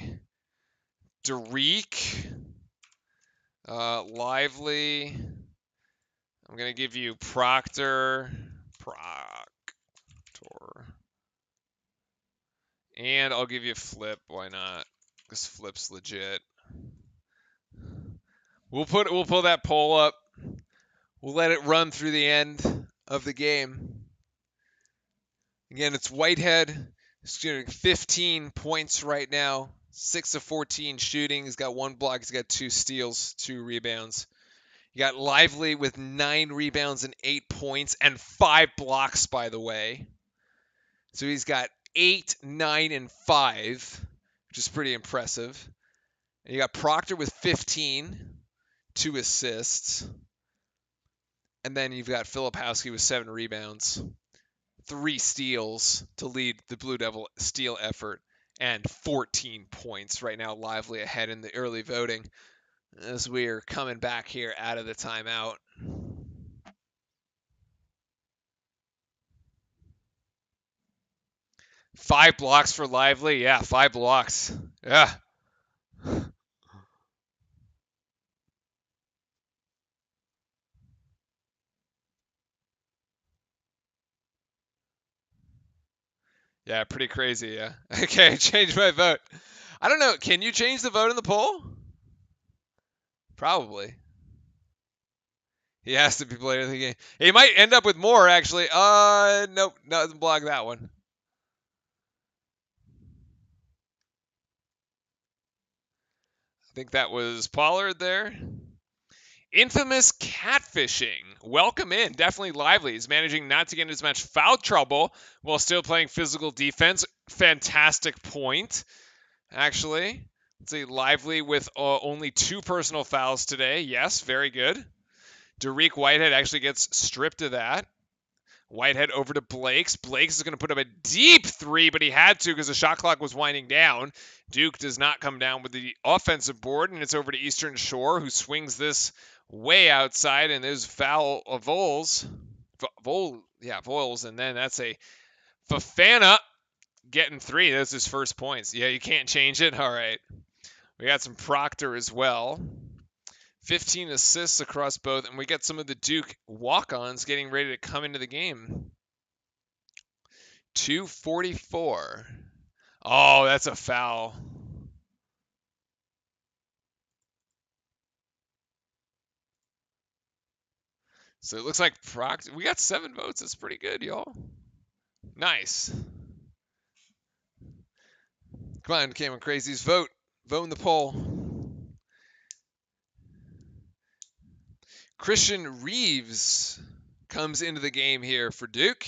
Dariq, Lively. I'm going to give you Proctor, and I'll give you Flip. Why not? This Flip's legit. We'll pull that poll up. We'll let it run through the end of the game. Again, it's Whitehead. He's getting 15 points right now. 6 of 14 shooting. He's got 1 block. He's got 2 steals, 2 rebounds. You got Lively with 9 rebounds and 8 points and 5 blocks, by the way. So he's got 8, 9, and 5, which is pretty impressive. And you got Proctor with 15, 2 assists. And then you've got Filipowski with 7 rebounds, 3 steals to lead the Blue Devil steal effort, and 14 points. Right now, Lively ahead in the early voting as we're coming back here out of the timeout. Five blocks for Lively. Yeah, 5 blocks. Yeah. Yeah, pretty crazy, yeah. Okay, change my vote. I don't know. Can you change the vote in the poll? Probably. He has to be player of the game. He might end up with more, actually. Nope. Doesn't block that one. I think that was Pollard there. Infamous catfishing. Welcome in. Definitely Lively. He's managing not to get into as much foul trouble while still playing physical defense. Fantastic point, actually. Let's see, Lively with only 2 personal fouls today. Yes, very good. Dariq Whitehead actually gets stripped of that. Whitehead over to Blakes. Blakes is going to put up a deep 3, but he had to because the shot clock was winding down. Duke does not come down with the offensive board, and it's over to Eastern Shore, who swings this way outside, and there's foul of Voles, and then that's a Fafana getting 3. That's his first points. Yeah, you can't change it. All right. We got some Proctor as well. 15 assists across both, and we got some of the Duke walk-ons getting ready to come into the game. 2:44. Oh, that's a foul. So it looks like Proctor. We got 7 votes. That's pretty good, y'all. Nice. Come on, Cameron Crazies. Vote. Vote in the poll. Christian Reeves comes into the game here for Duke.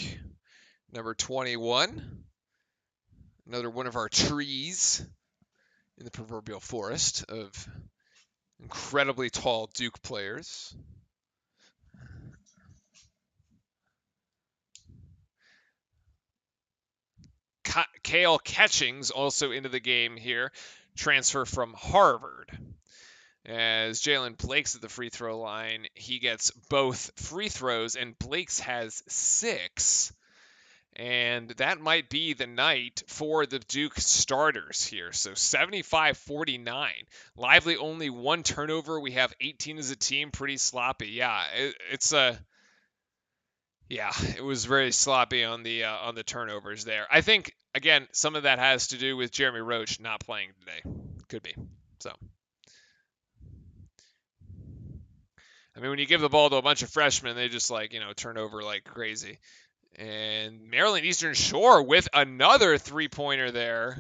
Number 21. Another one of our trees in the proverbial forest of incredibly tall Duke players. Kale Catchings also into the game here. Transfer from Harvard. As Jalen Blake's at the free throw line, he gets both free throws, and Blake's has 6. And that might be the night for the Duke starters here. So 75-49. Lively only 1 turnover. We have 18 as a team. Pretty sloppy. Yeah, it was very sloppy on the turnovers there. I think again, some of that has to do with Jeremy Roach not playing today. Could be. So, I mean, when you give the ball to a bunch of freshmen, they just like, turn over like crazy. And Maryland Eastern Shore with another three-pointer there.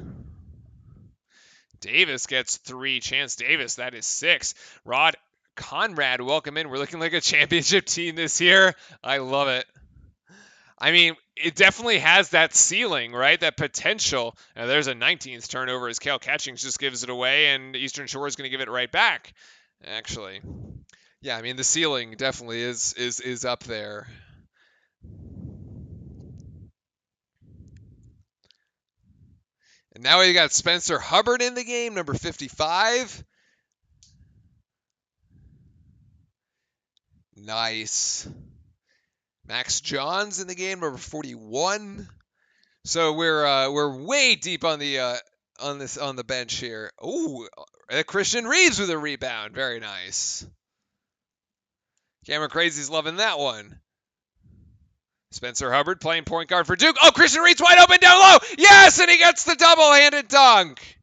Davis gets 3. Chance Davis, that is 6. Rod Conrad, welcome in. We're looking like a championship team this year. I love it. I mean, it definitely has that ceiling, right? That potential. Now, there's a 19th turnover as Kale Catchings just gives it away, and Eastern Shore is going to give it right back, actually. Yeah, I mean, the ceiling definitely is up there. And now we got Spencer Hubbard in the game, number 55. Nice. Max Johns in the game, number 41. So we're way deep on the bench here. Ooh, Christian Reeves with a rebound. Very nice. Cameron Crazy's loving that one. Spencer Hubbard playing point guard for Duke. Oh, Christian Reed's wide open down low. Yes, and he gets the double-handed dunk.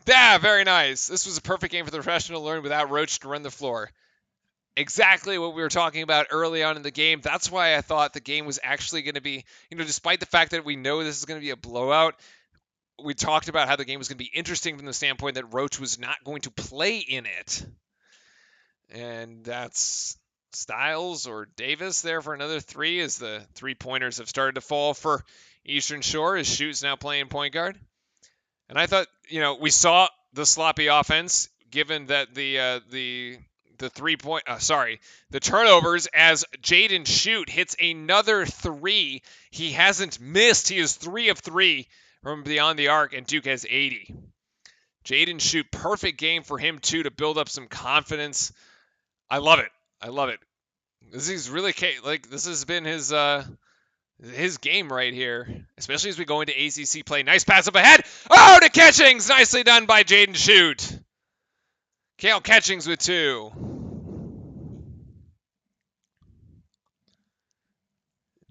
Yeah, very nice. This was a perfect game for the professional to learn without Roach to run the floor. Exactly what we were talking about early on in the game. That's why I thought the game was actually going to be, despite the fact that we know this is going to be a blowout, we talked about how the game was going to be interesting from the standpoint that Roach was not going to play in it. And that's Styles or Davis there for another 3 as the 3-pointers have started to fall for Eastern Shore as Schutt's now playing point guard. And I thought, we saw the sloppy offense given that the turnovers as Jaden Schutt hits another 3. He hasn't missed. He is 3 of 3 from beyond the arc, and Duke has 80. Jaden Schutt, perfect game for him too to build up some confidence. I love it. This is really this has been his game right here, especially as we go into ACC play. Nice pass up ahead. Oh, to Catchings. Nicely done by Jaden Schutt. Kale Catchings with 2.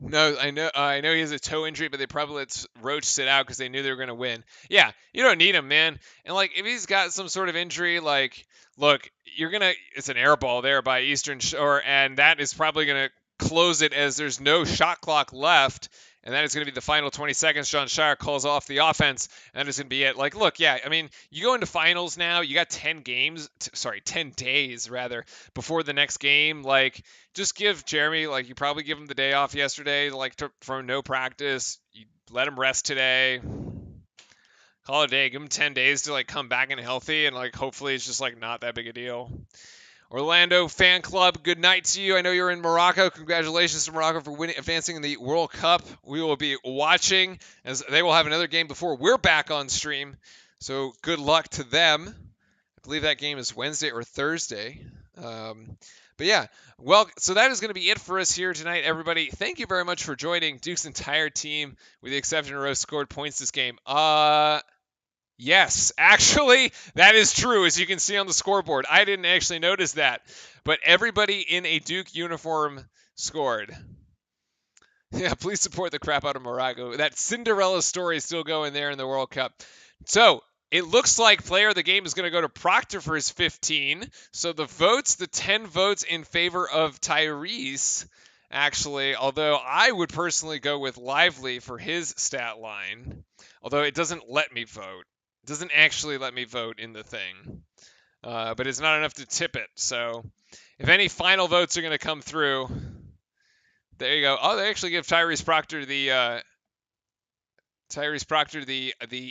No, I know he has a toe injury, but they probably let Roach sit out because they knew they were going to win. Yeah, you don't need him, man. And if he's got some sort of injury, look, it's an air ball there by Eastern Shore, and that is probably going to close it as there's no shot clock left. And that is going to be the final 20 seconds. John Shire calls off the offense, and that is going to be it. Look, yeah, I mean, you go into finals now. You got 10 days rather before the next game. Just give Jeremy, you probably give him the day off yesterday, from no practice. You let him rest today. Call it a day. Give him 10 days to come back and healthy, and hopefully it's just not that big a deal. Orlando fan club, good night to you. I know you're in Morocco. Congratulations to Morocco for advancing in the World Cup. We will be watching as they will have another game before we're back on stream. So good luck to them. I believe that game is Wednesday or Thursday. But yeah, well, so that is going to be it for us here tonight, everybody. Thank you very much for joining. Duke's entire team, with the exception of Rose, scored points this game. Yes, actually, that is true, as you can see on the scoreboard. I didn't actually notice that, but everybody in a Duke uniform scored. Yeah, please support the crap out of Morocco. That Cinderella story is still going there in the World Cup. So, it looks like player of the game is going to go to Proctor for his 15. So the 10 votes in favor of Tyrese, actually, although I would personally go with Lively for his stat line, although it doesn't let me vote. Doesn't actually let me vote in the thing, but it's not enough to tip it. So if any final votes are going to come through, there you go. Oh, they actually give Tyrese Proctor the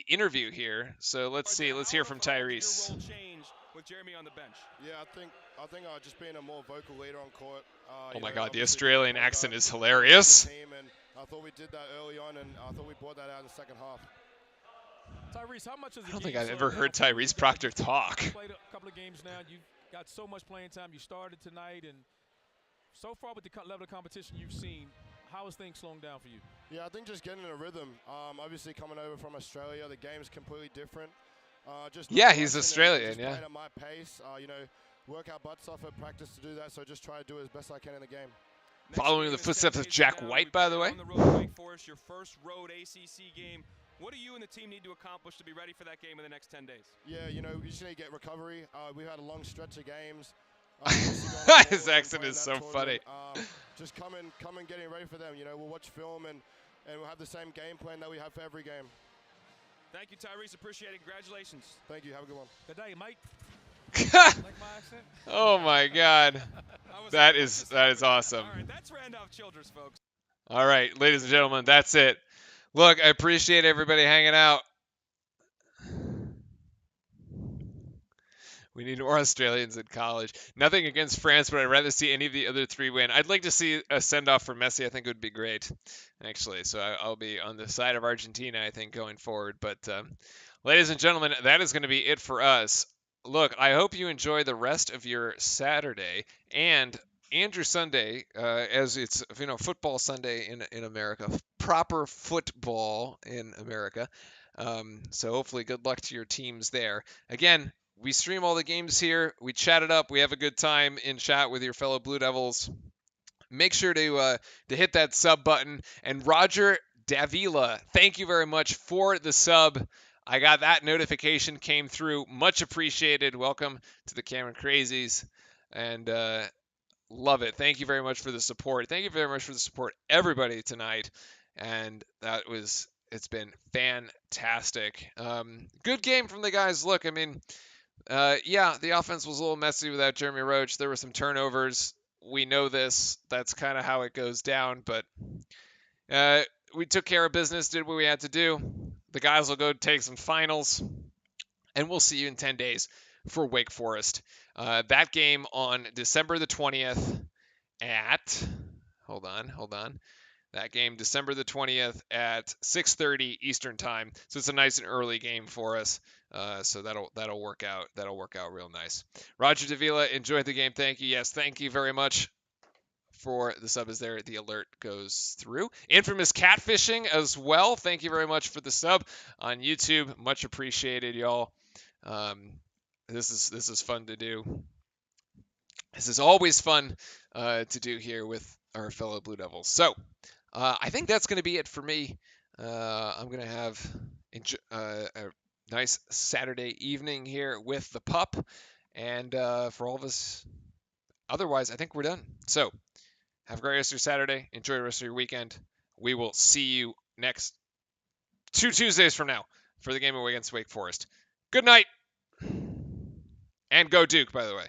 interview here. So let's see. Let's hear from Tyrese. With Jeremy on the bench. Yeah, I think just being a more vocal leader on court. Oh my God, the Australian accent is hilarious. And I thought we did that early on, and I thought we brought that out in the second half. Tyrese, how much is I don't think I've ever heard Tyrese Proctor talk. You've played a couple of games now. You've got so much playing time. You started tonight, and so far with the level of competition you've seen, how is things slowing down for you? Yeah, I think just getting in a rhythm. Obviously, coming over from Australia, the game is completely different. He's Australian. Yeah. At my pace, work our butts off at practice to do that. So just try to do as best I can in the game. Following in the footsteps of Jack White, by the way. On the road to Wake Forest, your first road ACC game. What do you and the team need to accomplish to be ready for that game in the next 10 days? Yeah, we just need to get recovery. We've had a long stretch of games. His accent is so funny. Just come and getting ready for them. We'll watch film and we'll have the same game plan that we have for every game. Thank you, Tyrese. Appreciate it. Congratulations. Thank you. Have a good one. Good day, Mike. Like my accent? Oh my God, that is awesome. All right, that's Randolph Childress, folks. All right, ladies and gentlemen, that's it. Look, I appreciate everybody hanging out. We need more Australians in college. Nothing against France, but I'd rather see any of the other three win. I'd like to see a send-off for Messi. I think it would be great, actually. So I'll be on the side of Argentina, I think, going forward. But ladies and gentlemen, that is going to be it for us. Look, I hope you enjoy the rest of your Saturday and your Sunday, as it's football Sunday in America, proper football in America. So hopefully, good luck to your teams there. Again, we stream all the games here. We chat it up. We have a good time in chat with your fellow Blue Devils. Make sure to hit that sub button. And Roger Davila, thank you very much for the sub. I got that notification, came through. Much appreciated. Welcome to the Cameron Crazies. And love it. Thank you very much for the support. Thank you very much for the support, everybody, tonight. And it's been fantastic. Good game from the guys. Look, I mean, the offense was a little messy without Jeremy Roach. There were some turnovers. We know this. That's kind of how it goes down. But we took care of business, did what we had to do. The guys will go take some finals, and we'll see you in 10 days for Wake Forest. That game on December the 20th at, hold on. That game, December the 20th at 6:30 Eastern Time. So it's a nice and early game for us. So that'll work out. That'll work out real nice. Roger Davila, enjoyed the game. Thank you. Yes, thank you very much for the sub. Is there the alert goes through. Infamous Catfishing as well. Thank you very much for the sub on YouTube. Much appreciated, y'all. This is fun to do. This is always fun to do here with our fellow Blue Devils. So I think that's going to be it for me. I'm going to have a nice Saturday evening here with the pup. And for all of us, otherwise, I think we're done. So have a great rest of your Saturday. Enjoy the rest of your weekend. We will see you next 2 Tuesdays from now for the game against Wake Forest. Good night. And go Duke, by the way.